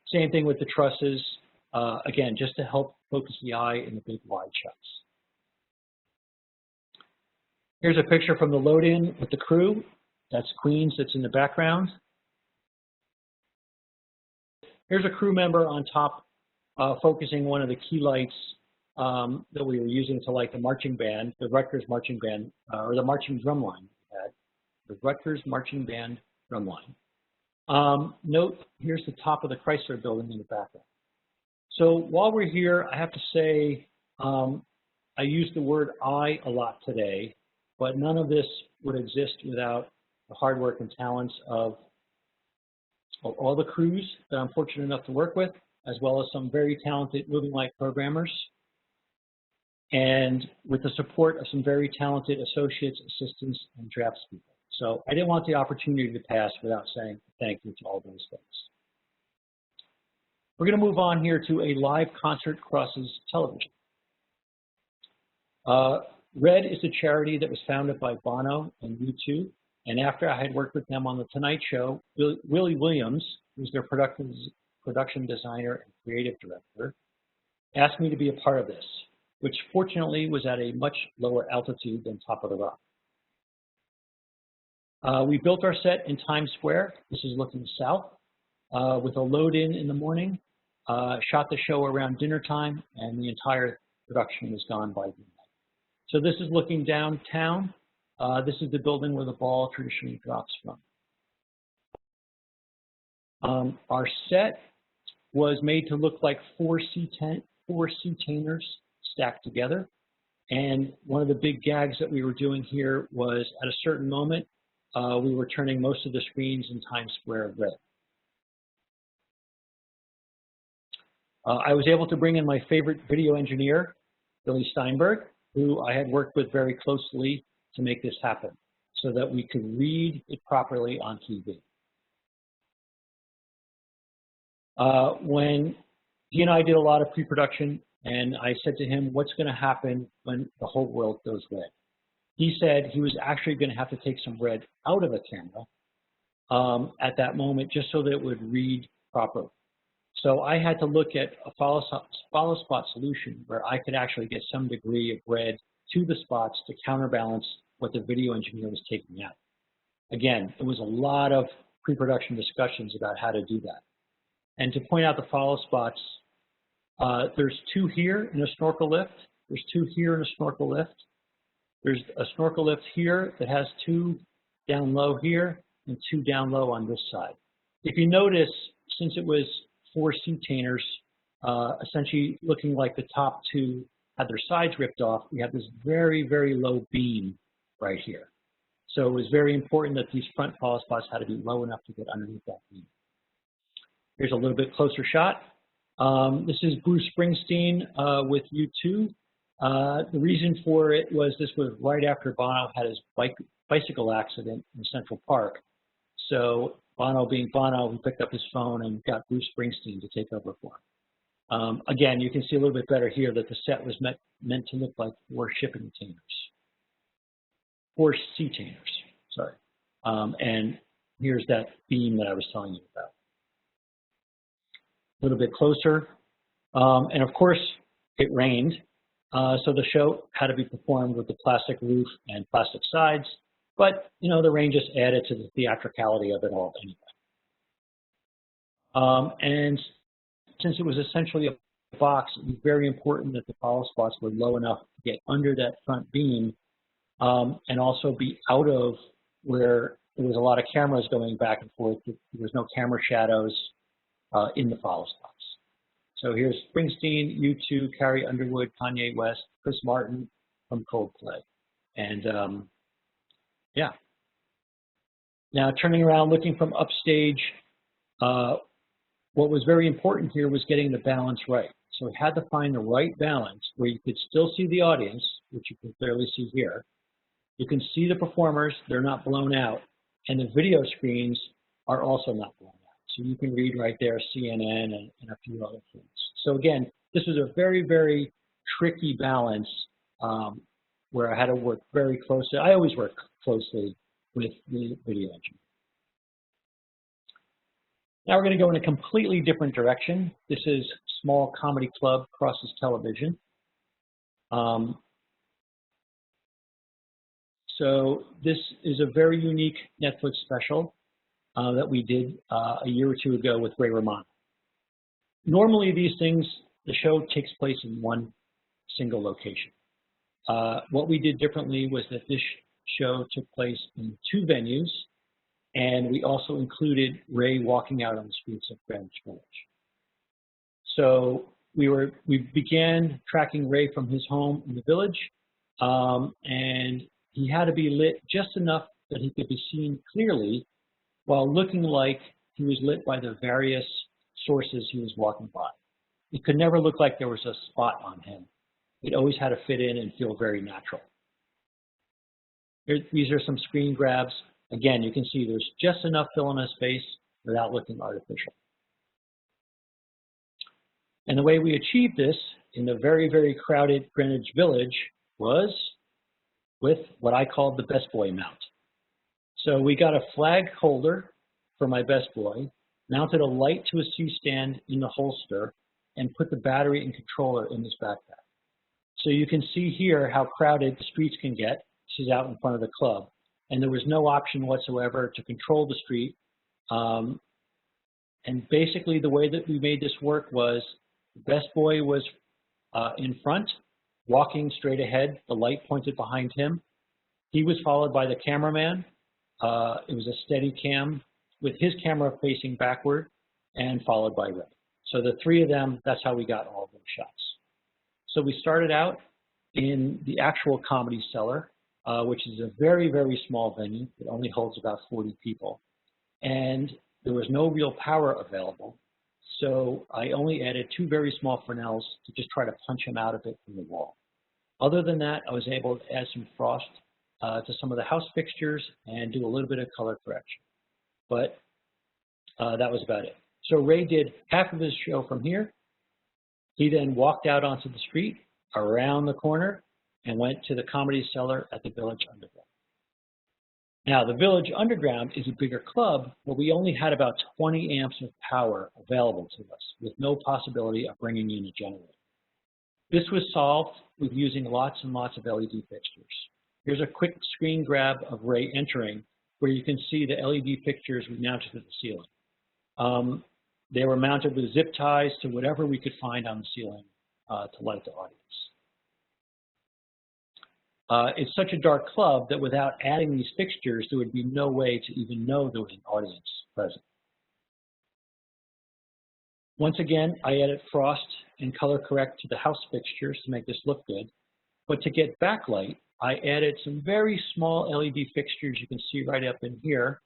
Same thing with the trusses, again, just to help focus the eye in the big wide shots. Here's a picture from the load-in with the crew. That's Queens that's in the background. Here's a crew member on top focusing one of the key lights that we were using to light the marching band, the Rutgers marching band, or the marching drum line we had, the Rutgers marching band drum line. Note, here's the top of the Chrysler building in the background. So while we're here, I have to say, I use the word I a lot today, but none of this would exist without the hard work and talents of all the crews that I'm fortunate enough to work with, as well as some very talented moving light programmers, and with the support of some very talented associates, assistants, and draftspeople. So I didn't want the opportunity to pass without saying thank you to all those folks. We're going to move on here to a live concert crosses television. RED is a charity that was founded by Bono and U2, and after I had worked with them on The Tonight Show, Willie Williams, who's their production designer and creative director, asked me to be a part of this, which fortunately was at a much lower altitude than Top of the Rock. We built our set in Times Square. This is looking south, with a load-in in the morning, shot the show around dinner time, and the entire production was gone by midnight. So this is looking downtown. This is the building where the ball traditionally drops from. Our set was made to look like four C-tainers stacked together. And one of the big gags that we were doing here was at a certain moment, we were turning most of the screens in Times Square red. I was able to bring in my favorite video engineer, Billy Steinberg, who I had worked with very closely to make this happen so that we could read it properly on TV. When he and I did a lot of pre-production, and I said to him, what's going to happen when the whole world goes red? He said he was actually going to have to take some red out of the camera at that moment just so that it would read properly. So I had to look at a follow spot solution where I could actually get some degree of red to the spots to counterbalance what the video engineer was taking out. Again, it was a lot of pre-production discussions about how to do that. And to point out the follow spots, there's two here in a snorkel lift. There's two here in a snorkel lift. There's a snorkel lift here that has 2 down low here and 2 down low on this side. If you notice, since it was 4 setainers, essentially looking like the top 2 had their sides ripped off, we have this very, very low beam right here. So it was very important that these front follow spots had to be low enough to get underneath that beam. Here's a little bit closer shot. This is Bruce Springsteen with U2. The reason for it was this was right after Bono had his bicycle accident in Central Park. So Bono being Bono, he picked up his phone and got Bruce Springsteen to take over for him. Again, you can see a little bit better here that the set was meant to look like 4 shipping containers. 4 setainers, sorry. And here's that beam that I was telling you about. A little bit closer. And of course, it rained. So the show had to be performed with the plastic roof and plastic sides. But, you know, the rain just added to the theatricality of it all anyway. And since it was essentially a box, it was very important that the follow spots were low enough to get under that front beam and also be out of where there was a lot of cameras going back and forth. There was no camera shadows in the follow spots. So here's Springsteen, U2, Carrie Underwood, Kanye West, Chris Martin from Coldplay. And yeah. Now turning around, looking from upstage, what was very important here was getting the balance right. So we had to find the right balance where you could still see the audience, which you can clearly see here. You can see the performers, they're not blown out, and the video screens are also not blown out. So you can read right there CNN and a few other things. So again, this was a very, very tricky balance where I had to work very closely. I always work closely with the video engineer. Now we're going to go in a completely different direction. This is Small Comedy Club Crosses Television. So this is a very unique Netflix special that we did a year or 2 ago with Ray Romano. Normally these things, the show takes place in one single location. What we did differently was that this show took place in 2 venues, and we also included Ray walking out on the streets of Greenwich Village. So we began tracking Ray from his home in the village, and he had to be lit just enough that he could be seen clearly while looking like he was lit by the various sources he was walking by. It could never look like there was a spot on him. It always had to fit in and feel very natural. These are some screen grabs. Again, you can see there's just enough fill in his face without looking artificial. And the way we achieved this in the very, very crowded Greenwich Village was with what I called the best boy mount. So we got a flag holder for my best boy, mounted a light to a C-stand in the holster, and put the battery and controller in his backpack. So you can see here how crowded the streets can get. This is out in front of the club. And there was no option whatsoever to control the street. And basically the way that we made this work was the best boy was in front, walking straight ahead, the light pointed behind him. He was followed by the cameraman. It was a steady cam with his camera facing backward and followed by Ray. So the 3 of them, that's how we got all those shots. So we started out in the actual Comedy Cellar, which is a very, very small venue. It only holds about 40 people. And there was no real power available. So I only added 2 very small Fresnels to just try to punch him out of it from the wall. Other than that, I was able to add some frost to some of the house fixtures and do a little bit of color correction. But that was about it. So Ray did half of his show from here. He then walked out onto the street, around the corner, and went to the Comedy Cellar at the Village Underground. Now, the Village Underground is a bigger club, but we only had about 20 amps of power available to us, with no possibility of bringing in a generator. This was solved with using lots and lots of LED fixtures. Here's a quick screen grab of Ray entering, where you can see the LED fixtures we mounted to the ceiling. They were mounted with zip ties to whatever we could find on the ceiling to light the audience. it's such a dark club that without adding these fixtures, there would be no way to even know there was an audience present. Once again, I added frost and color correct to the house fixtures to make this look good. But to get backlight, I added some very small LED fixtures you can see right up in here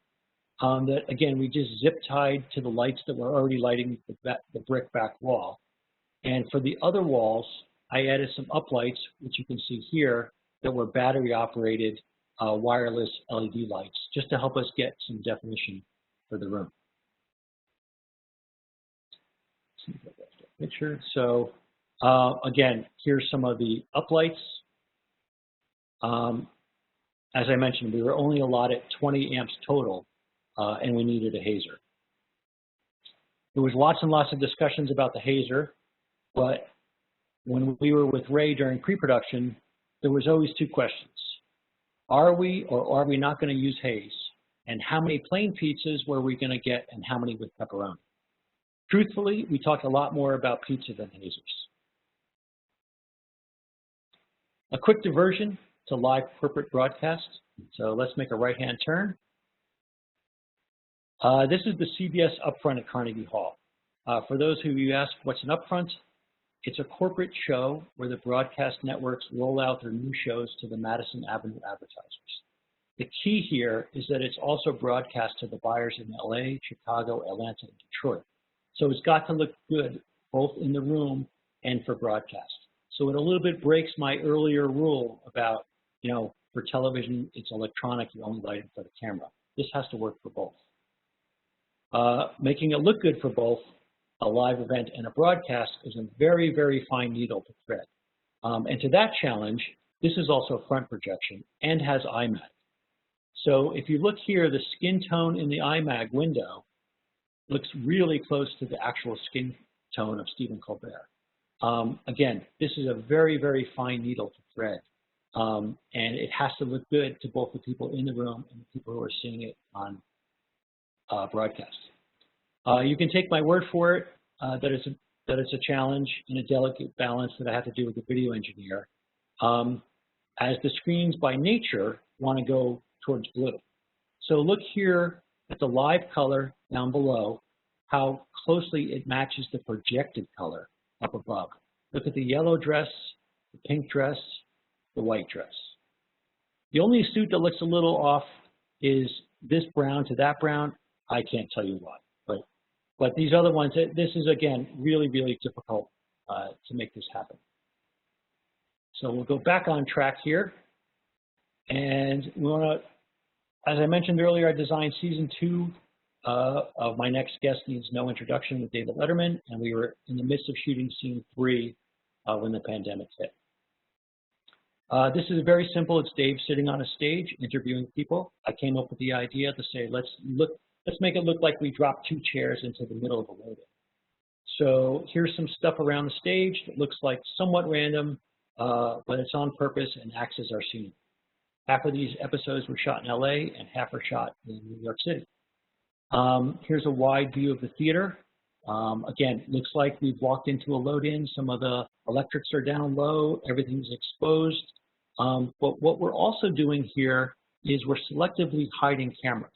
that, again, we just zip tied to the lights that were already lighting the brick back wall. And for the other walls, I added some uplights, which you can see here, that were battery-operated wireless LED lights, just to help us get some definition for the room. Picture. So again, here's some of the uplights. As I mentioned, we were only allotted 20 amps total, and we needed a hazer. There was lots and lots of discussions about the hazer, but when we were with Ray during pre-production, there was always two questions. Are we or are we not going to use haze? And how many plain pizzas were we going to get, and how many with pepperoni? Truthfully, we talked a lot more about pizza than hazers. A quick diversion to live corporate broadcast. So let's make a right-hand turn. This is the CBS Upfront at Carnegie Hall. For those who you ask what's an upfront, it's a corporate show where the broadcast networks roll out their new shows to the Madison Avenue advertisers. The key here is that it's also broadcast to the buyers in LA, Chicago, Atlanta, and Detroit. So it's got to look good both in the room and for broadcast. So it a little bit breaks my earlier rule about, you know, for television, it's electronic, you only light it for the camera. This has to work for both. Making it look good for both a live event and a broadcast is a very, very fine needle to thread. And to that challenge, this is also front projection and has IMAG. So if you look here, the skin tone in the IMAG window looks really close to the actual skin tone of Stephen Colbert. Again, this is a very, very fine needle to thread. And it has to look good to both the people in the room and the people who are seeing it on broadcast. You can take my word for it that it's a challenge and a delicate balance that I have to do with the video engineer, as the screens by nature want to go towards blue. So look here at the live color down below, how closely it matches the projected color up above. Look at the yellow dress, the pink dress, the white dress. The only suit that looks a little off is this brown to that brown. I can't tell you why, but these other ones, this is, again, really, really difficult to make this happen. So we'll go back on track here. And we want to, as I mentioned earlier, I designed season 2 of My Next Guest Needs No Introduction with David Letterman, and we were in the midst of shooting scene 3 when the pandemic hit. This is very simple. It's Dave sitting on a stage interviewing people. I came up with the idea to say, let's make it look like we dropped 2 chairs into the middle of a load-in. So here's some stuff around the stage that looks like somewhat random, but it's on purpose and acts as our scene. Half of these episodes were shot in LA and half are shot in New York City. Here's a wide view of the theater. Again, looks like we've walked into a load-in. Some of the electrics are down low, everything's exposed. But what we're also doing here is we're selectively hiding cameras.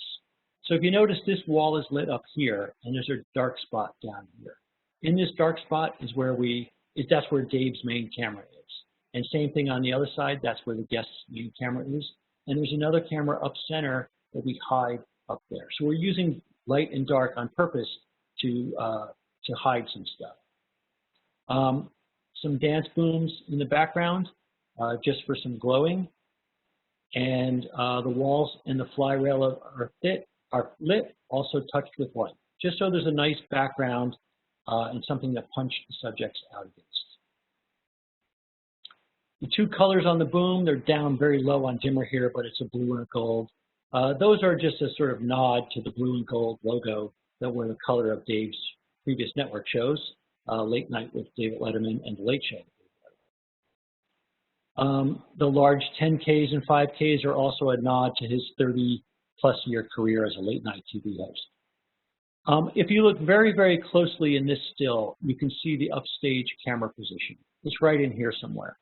So if you notice, this wall is lit up here, and there's a dark spot down here. In this dark spot is where that's where Dave's main camera is. And same thing on the other side, that's where the guest's main camera is. And there's another camera up center that we hide up there. So we're using light and dark on purpose to hide some stuff. Some dance booms in the background, just for some glowing. And the walls and the fly rail are lit, also touched with white, just so there's a nice background and something that punch the subjects out against. The 2 colors on the boom, they're down very low on dimmer here, but it's a blue and a gold. Those are just a sort of nod to the blue and gold logo that were the color of Dave's previous network shows, Late Night with David Letterman and The Late Show. The large 10Ks and 5Ks are also a nod to his 30-plus year career as a late night TV host. If you look very, very closely in this still, you can see the upstage camera position. It's right in here somewhere.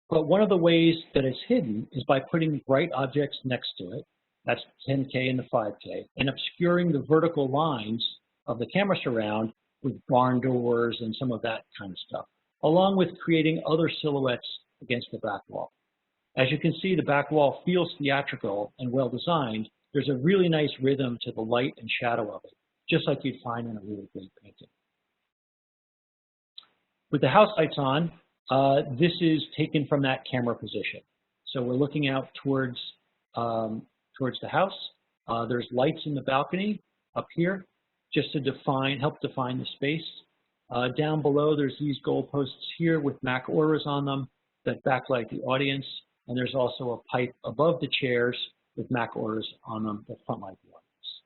But one of the ways that it's hidden is by putting bright objects next to it, that's 10K and the 5K, and obscuring the vertical lines of the camera surround with barn doors and some of that kind of stuff, along with creating other silhouettes against the back wall. As you can see, the back wall feels theatrical and well designed. There's a really nice rhythm to the light and shadow of it, just like you'd find in a really great painting. With the house lights on, this is taken from that camera position. So we're looking out towards the house. There's lights in the balcony up here, just to help define the space. Down below, there's these goalposts here with MAC auras on them that backlight the audience. And there's also a pipe above the chairs with MAC auras on them that frontlight the audience.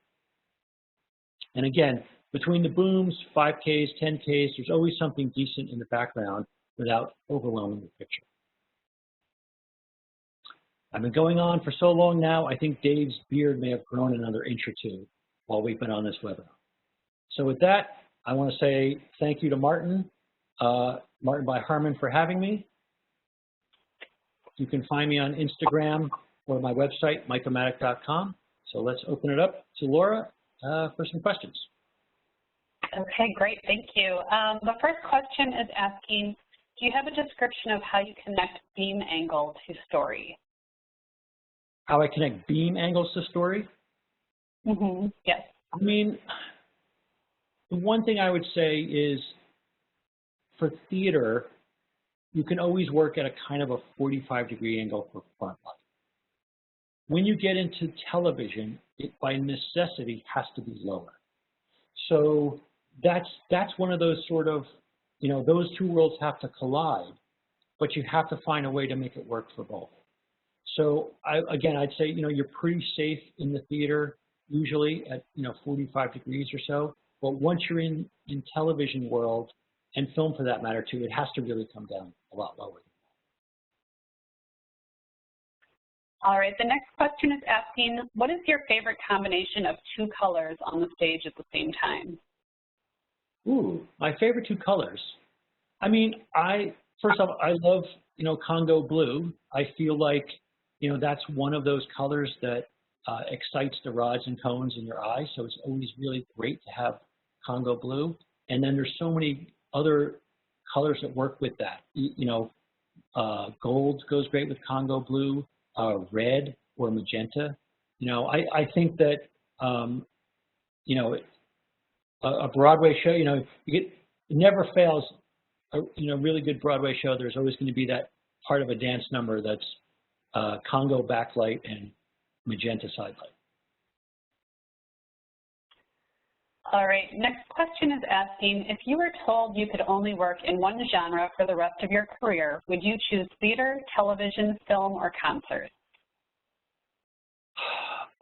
And again, between the booms, 5Ks, 10Ks, there's always something decent in the background without overwhelming the picture. I've been going on for so long now, I think Dave's beard may have grown another inch or two while we've been on this webinar. So with that, I want to say thank you to Martin by Harmon for having me. You can find me on Instagram or my website, mikeomatic.com. So let's open it up to Laura for some questions. Okay, great, thank you. The first question is asking, do you have a description of how you connect beam angle to story? How I connect beam angles to story? Mm-hmm. Yes. I mean, the one thing I would say is for theater, you can always work at a kind of a 45-degree angle for front light. When you get into television, it by necessity has to be lower. So that's one of those sort of, those two worlds have to collide, but you have to find a way to make it work for both. So again, I'd say, you're pretty safe in the theater, usually at, 45 degrees or so. But once you're in television world, and film for that matter too, it has to really come down a lot lower. All right, the next question is asking, what is your favorite combination of two colors on the stage at the same time? Ooh, my favorite two colors. I mean, first off, I love, Congo blue. I feel like, that's one of those colors that excites the rods and cones in your eyes. So it's always really great to have Congo blue. And then there's so many other colors that work with that. Gold goes great with Congo blue, red or magenta. I think that, a Broadway show, it never fails. A really good Broadway show, there's always going to be that part of a dance number that's Congo backlight and magenta sidelight. All right, next question is asking, if you were told you could only work in one genre for the rest of your career, would you choose theater, television, film, or concert?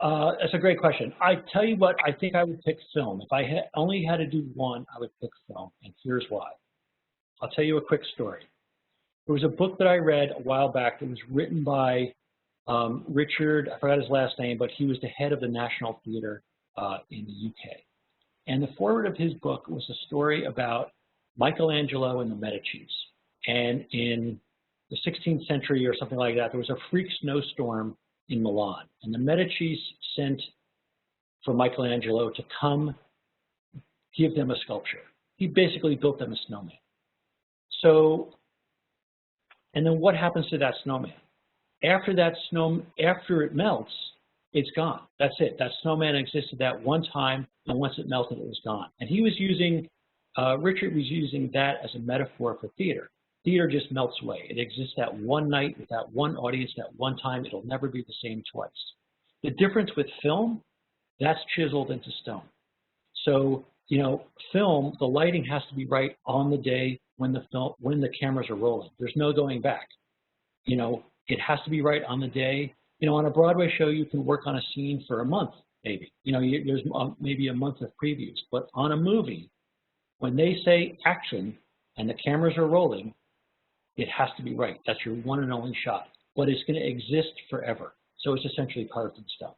That's a great question. I tell you what, I think I would pick film. If I only had to do one, I would pick film, and here's why. I'll tell you a quick story. There was a book that I read a while back that was written by Richard, I forgot his last name, but he was the head of the National Theatre in the UK. And the foreword of his book was a story about Michelangelo and the Medicis. And in the 16th century or something like that, there was a freak snowstorm in Milan. And the Medicis sent for Michelangelo to come give them a sculpture. He basically built them a snowman. So, and then what happens to that snowman? After it melts, it's gone. That's it. That snowman existed that one time, and once it melted, it was gone. And he was using, Richard was using that as a metaphor for theater. Theater just melts away. It exists that one night with that one audience, that one time. It'll never be the same twice. The difference with film, that's chiseled into stone. So, film, the lighting has to be right on the day when the cameras are rolling. There's no going back. It has to be right on the day. On a Broadway show, you can work on a scene for a month, maybe. There's maybe a month of previews. But on a movie, when they say action and the cameras are rolling, it has to be right. That's your one and only shot. But it's going to exist forever. So it's essentially carved in stone.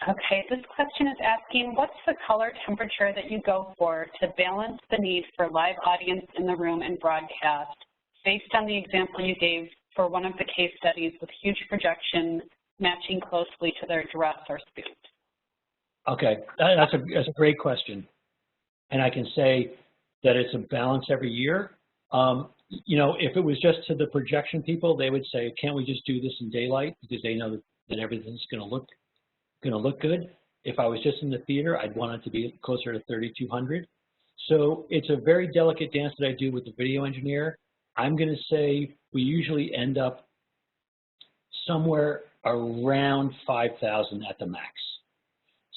Okay, this question is asking, what's the color temperature that you go for to balance the need for live audience in the room and broadcast, based on the example you gave for one of the case studies with huge projection matching closely to their dress or suit? Okay, that's a great question. And I can say that it's a balance every year. You know, if it was just to the projection people, they would say, can't we just do this in daylight? Because they know that everything's going to look good. If I was just in the theater, I'd want it to be closer to 3,200. So it's a very delicate dance that I do with the video engineer. I'm going to say we usually end up somewhere around 5,000 at the max.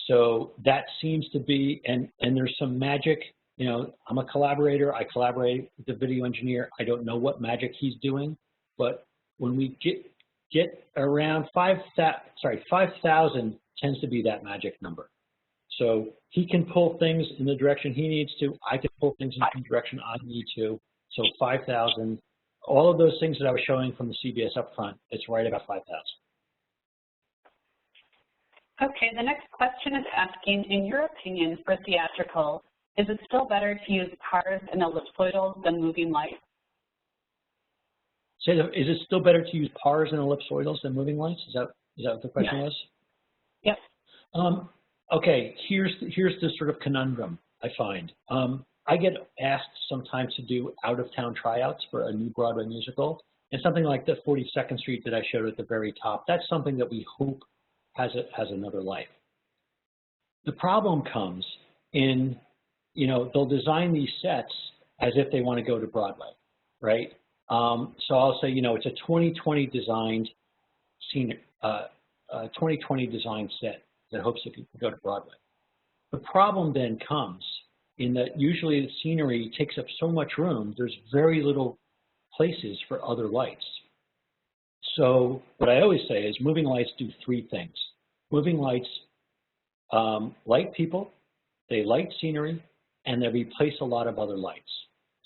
So that seems to be, and there's some magic. You know, I'm a collaborator. I collaborate with the video engineer. I don't know what magic he's doing, but when we get around 5,000 tends to be that magic number. So he can pull things in the direction he needs to. I can pull things in the direction I need to. So 5,000, all of those things that I was showing from the CBS upfront, it's right about 5,000. Okay, the next question is asking, in your opinion for theatrical, is it still better to use pars and ellipsoidals than moving lights? Is it still better to use pars and ellipsoidals than moving lights? Is that what the question was? Yes. Okay, here's the sort of conundrum I find. I get asked sometimes to do out-of-town tryouts for a new Broadway musical, and something like the 42nd Street that I showed at the very top, that's something that we hope has another life. The problem comes in, you know, they'll design these sets as if they want to go to Broadway, right? So I'll say, you know, it's a 2020 designed scene, 2020 designed set that hopes it can go to Broadway. The problem then comes in that usually the scenery takes up so much room, there's very little places for other lights. So what I always say is moving lights do three things. Moving lights light people, they light scenery, and they replace a lot of other lights.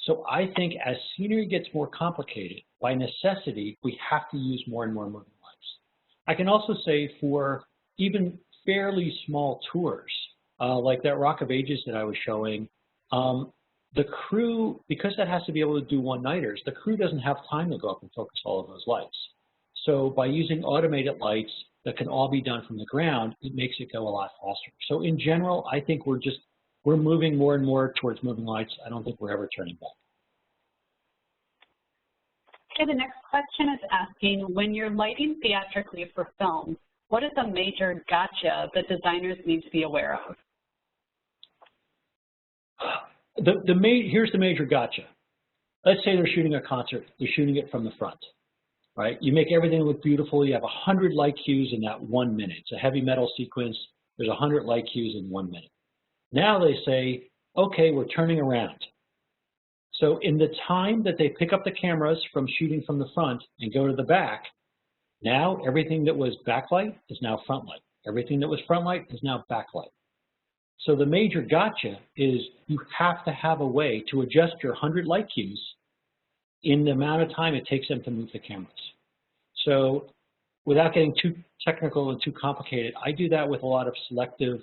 So I think as scenery gets more complicated, by necessity, we have to use more and more moving lights. I can also say for even fairly small tours, like that Rock of Ages that I was showing, the crew, because that has to be able to do one-nighters, the crew doesn't have time to go up and focus all of those lights. So by using automated lights that can all be done from the ground, it makes it go a lot faster. So in general, I think we're moving more and more towards moving lights. I don't think we're ever turning back. Okay, the next question is asking, when you're lighting theatrically for film, what is a major gotcha that designers need to be aware of? Here's the major gotcha. Let's say they're shooting a concert. They're shooting it from the front, right? You make everything look beautiful. You have 100 light cues in that 1 minute. It's a heavy metal sequence. There's 100 light cues in 1 minute. Now they say, okay, we're turning around. So in the time that they pick up the cameras from shooting from the front and go to the back, now everything that was backlight is now front light. Everything that was front light is now backlight. So the major gotcha is you have to have a way to adjust your 100 light cues in the amount of time it takes them to move the cameras. So without getting too technical and too complicated, I do that with a lot of selective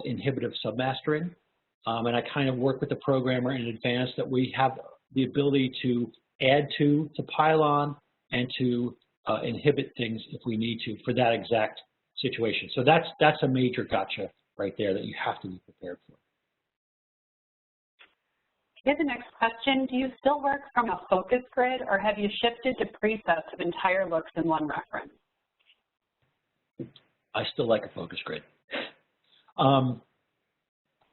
inhibitive submastering. And I kind of work with the programmer in advance that we have the ability to add to pile on, and to inhibit things if we need to for that exact situation. So that's a major gotcha right there that you have to be prepared for. Here's the next question. Do you still work from a focus grid, or have you shifted to presets of entire looks in one reference? I still like a focus grid.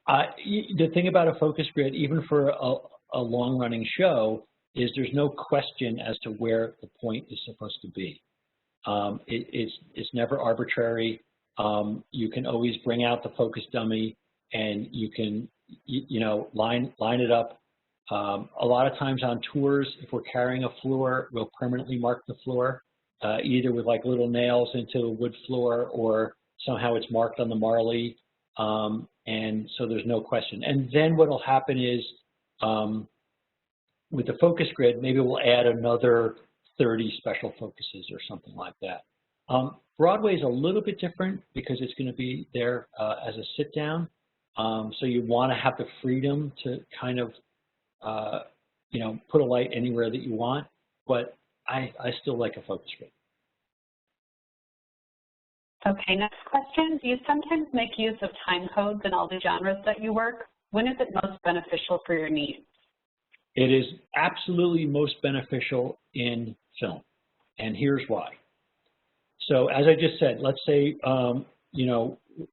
The thing about a focus grid, even for a long-running show, is there's no question as to where the point is supposed to be. It's never arbitrary. You can always bring out the focus dummy, and you can, line it up. A lot of times on tours, if we're carrying a floor, we'll permanently mark the floor, either with like little nails into the wood floor, or somehow it's marked on the Marley. And so there's no question. And then what will happen is, with the focus grid, maybe we'll add another 30 special focuses or something like that. Broadway is a little bit different because it's going to be there as a sit down. So you want to have the freedom to kind of, put a light anywhere that you want, but I still like a focus group. Okay, next question. Do you sometimes make use of time codes in all the genres that you work? When is it most beneficial for your needs? It is absolutely most beneficial in film, and here's why. So as I just said, let's say,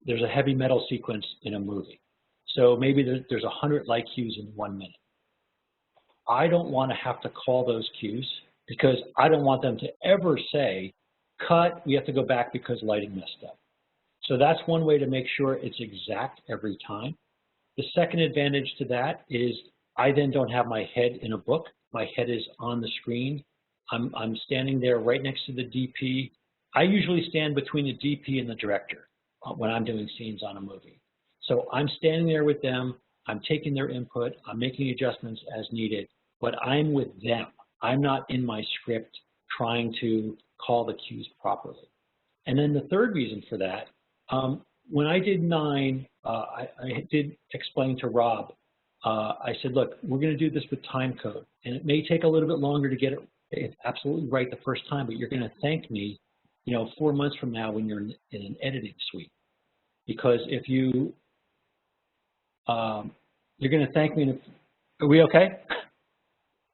there's a heavy metal sequence in a movie. So maybe there's 100 light cues in 1 minute. I don't want to have to call those cues because I don't want them to ever say, cut, we have to go back because lighting messed up. So that's one way to make sure it's exact every time. The second advantage to that is I then don't have my head in a book. My head is on the screen. I'm standing there right next to the DP. I usually stand between the DP and the director when I'm doing scenes on a movie. So I'm standing there with them. I'm taking their input. I'm making adjustments as needed, but I'm with them. I'm not in my script trying to call the cues properly. And then the third reason for that, when I did 9, I did explain to Rob, I said, look, we're going to do this with time code, and it may take a little bit longer to get it absolutely right the first time, but you're going to thank me, 4 months from now when you're in an editing suite. Because if you, you're going to thank me. Are we okay?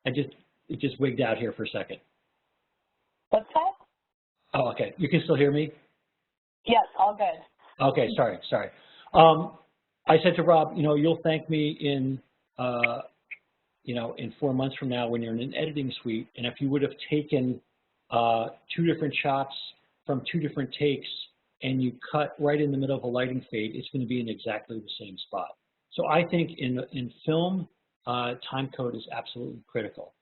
It just wigged out here for a second. What's that? Oh, okay. You can still hear me? Yes, all good. Okay, sorry. I said to Rob, you'll thank me in 4 months from now when you're in an editing suite, and if you would have taken 2 different shots from 2 different takes and you cut right in the middle of a lighting fade, it's going to be in exactly the same spot. So I think in film, time code is absolutely critical.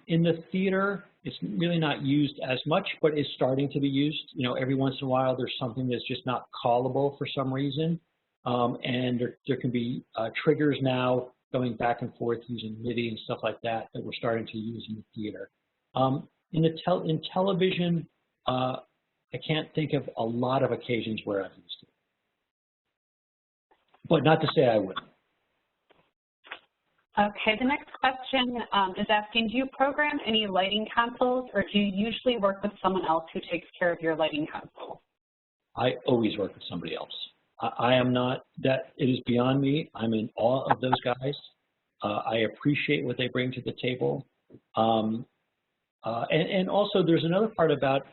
In the theater, it's really not used as much, but it's starting to be used. Every once in a while, there's something that's just not callable for some reason. And there can be triggers now going back and forth using MIDI and stuff like that that we're starting to use in the theater. In television, I can't think of a lot of occasions where I've used it. But not to say I wouldn't. Okay, the next question is asking, do you program any lighting consoles, or do you usually work with someone else who takes care of your lighting console? I always work with somebody else. I am not, that it is beyond me. I'm in awe of those guys. I appreciate what they bring to the table. And also there's another part about,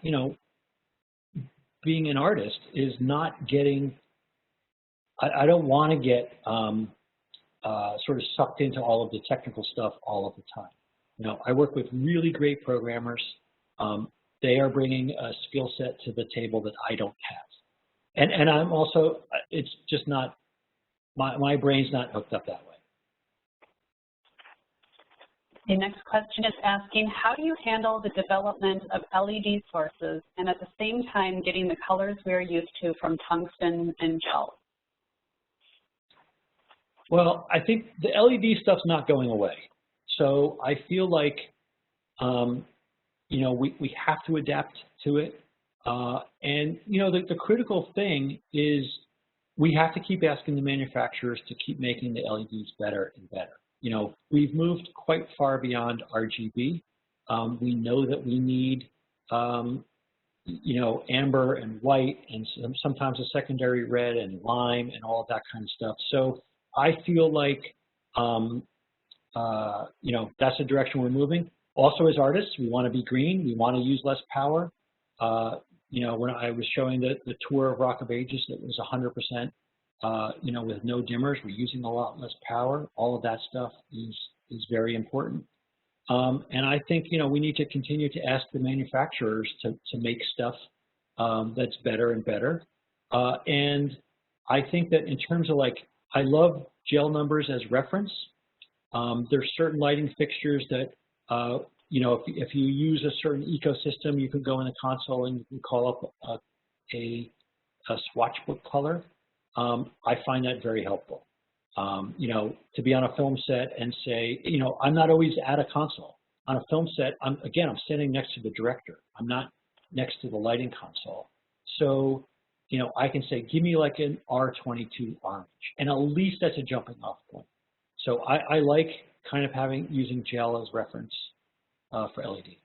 being an artist is not getting, I don't want to get sort of sucked into all of the technical stuff all of the time. I work with really great programmers. They are bringing a skill set to the table that I don't have. And I'm also, it's just not, my brain's not hooked up that way. The next question is asking, how do you handle the development of LED sources and at the same time getting the colors we are used to from tungsten and gel? Well, I think the LED stuff's not going away. So I feel like, we have to adapt to it. And the critical thing is we have to keep asking the manufacturers to keep making the LEDs better and better. We've moved quite far beyond RGB. We know that we need, amber and white and sometimes a secondary red and lime and all of that kind of stuff. So I feel like, that's the direction we're moving. Also, as artists, we want to be green. We want to use less power. When I was showing the tour of Rock of Ages, that was 100%, with no dimmers, we're using a lot less power. All of that stuff is very important. And I think, we need to continue to ask the manufacturers to make stuff that's better and better. And I think that in terms of I love gel numbers as reference. There's certain lighting fixtures that, if you use a certain ecosystem, you can go in the console and you can call up a swatch book color. I find that very helpful. To be on a film set and say, I'm not always at a console. On a film set, I'm standing next to the director. I'm not next to the lighting console. So, you know, I can say, give me like an R22 orange, and at least that's a jumping off point. So I like kind of using gel as reference for LED.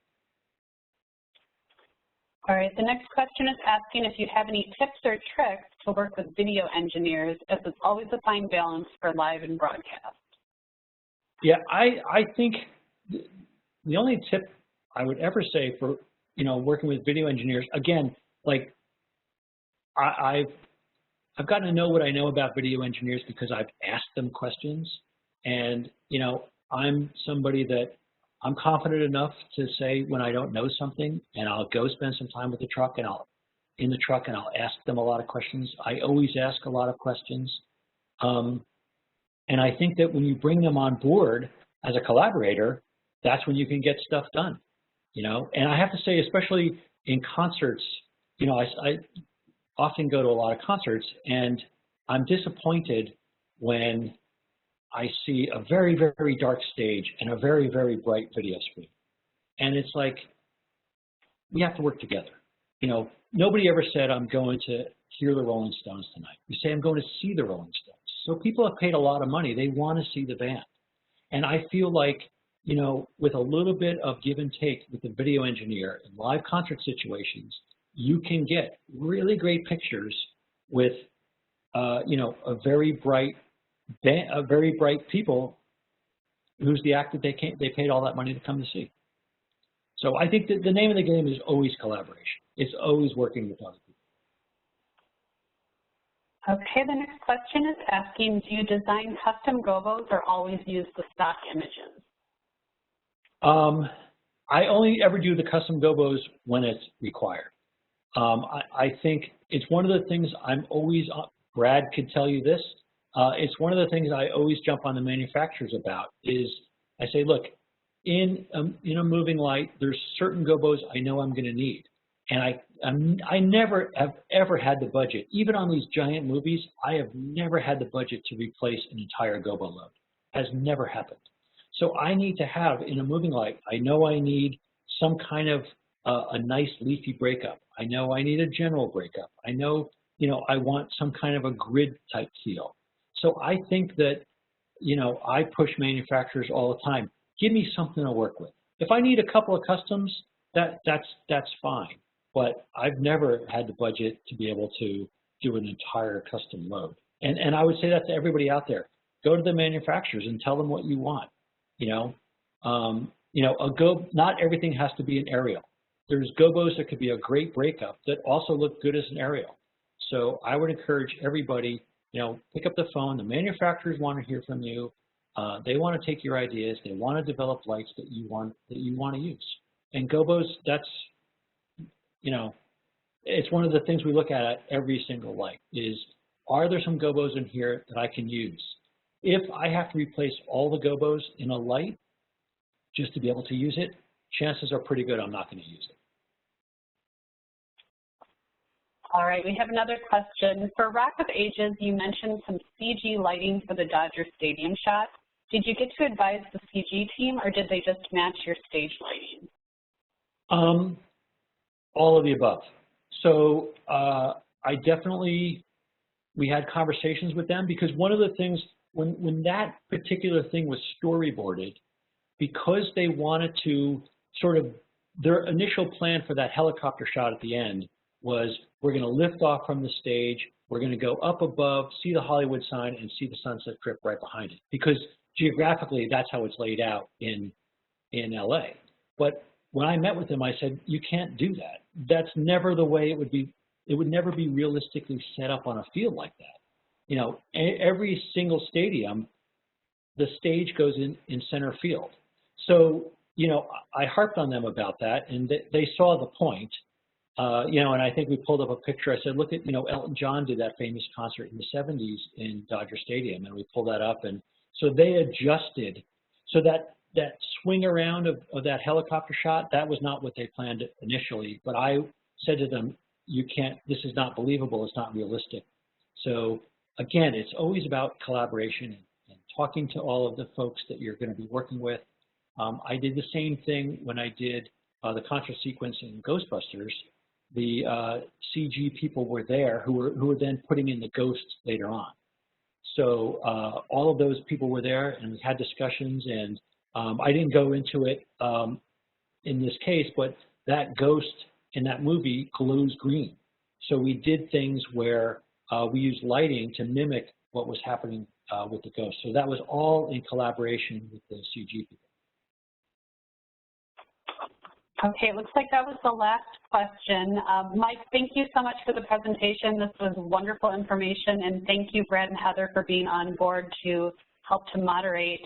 All right, the next question is asking if you have any tips or tricks to work with video engineers, as it's always a fine balance for live and broadcast. Yeah, I think the only tip I would ever say for, you know, working with video engineers, again, like I've gotten to know what I know about video engineers because I've asked them questions, and, you know, I'm somebody that I'm confident enough to say when I don't know something, and I'll go spend some time with the truck, and I'll ask them a lot of questions. I always ask a lot of questions. And I think that when you bring them on board as a collaborator, that's when you can get stuff done, you know? And I have to say, especially in concerts, you know, I often go to a lot of concerts, and I'm disappointed when I see a very, very dark stage and a very, very bright video screen. And it's like, we have to work together. You know, nobody ever said, I'm going to hear the Rolling Stones tonight. We say, I'm going to see the Rolling Stones. So people have paid a lot of money. They want to see the band. And I feel like, you know, with a little bit of give and take with the video engineer in live concert situations, you can get really great pictures with, you know, a very bright people who's the act that they paid all that money to come to see. So I think that the name of the game is always collaboration. It's always working with other people. Okay, the next question is asking, do you design custom gobos or always use the stock images? I only ever do the custom gobos when it's required. I think it's one of the things I'm always, Brad could tell you this, it's one of the things I always jump on the manufacturers about is I say, look, in a moving light, there's certain gobos I know I'm going to need. And I never have ever had the budget. Even on these giant movies, I have never had the budget to replace an entire gobo load. Has never happened. So I need to have, in a moving light, I know I need some kind of a nice leafy breakup. I know I need a general breakup. I know, you know, I want some kind of a grid type feel. So I think that, you know, I push manufacturers all the time. Give me something to work with. If I need a couple of customs, that's fine. But I've never had the budget to be able to do an entire custom load. And I would say that to everybody out there. Go to the manufacturers and tell them what you want. You know, not everything has to be an aerial. There's gobos that could be a great breakup that also look good as an aerial. So I would encourage everybody, you know, pick up the phone. The manufacturers want to hear from you. They want to take your ideas. They want to develop lights that you want to use. And gobos, that's, you know, it's one of the things we look at every single light is, are there some gobos in here that I can use? If I have to replace all the gobos in a light just to be able to use it, chances are pretty good I'm not going to use it. All right, we have another question. For Rock of Ages, you mentioned some CG lighting for the Dodger Stadium shot. Did you get to advise the CG team, or did they just match your stage lighting? All of the above. So we had conversations with them, because one of the things, when that particular thing was storyboarded, because they wanted to sort of, their initial plan for that helicopter shot at the end was, we're going to lift off from the stage, we're going to go up above, see the Hollywood sign, and see the Sunset Strip right behind it. Because geographically, that's how it's laid out in LA. But when I met with them, I said, you can't do that. That's never the way it would be. It would never be realistically set up on a field like that. You know, every single stadium, the stage goes in center field. So, you know, I harped on them about that, and they saw the point. You know, and I think we pulled up a picture. I said, look at, you know, Elton John did that famous concert in the 70s in Dodger Stadium, and we pulled that up. And so they adjusted. So that swing around of that helicopter shot, that was not what they planned initially. But I said to them, you can't, this is not believable, it's not realistic. So again, it's always about collaboration and talking to all of the folks that you're going to be working with. I did the same thing when I did the concert sequence in Ghostbusters. the CG people were there who were then putting in the ghosts later on. So all of those people were there, and we had discussions, and I didn't go into it in this case, but that ghost in that movie glows green. So we did things where we used lighting to mimic what was happening with the ghost. So that was all in collaboration with the CG people. Okay, it looks like that was the last question. Mike, thank you so much for the presentation. This was wonderful information, and thank you, Brad and Heather, for being on board to help to moderate.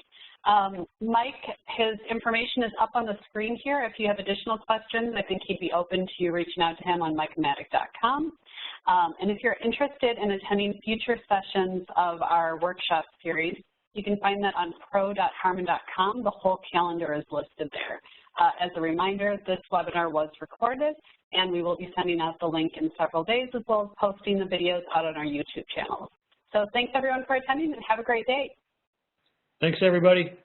Mike, his information is up on the screen here. If you have additional questions, I think he'd be open to you reaching out to him on mikematic.com. And if you're interested in attending future sessions of our workshop series, you can find that on pro.harman.com. The whole calendar is listed there. As a reminder, this webinar was recorded, and we will be sending out the link in several days, as well as posting the videos out on our YouTube channel. So thanks, everyone, for attending, and have a great day. Thanks, everybody.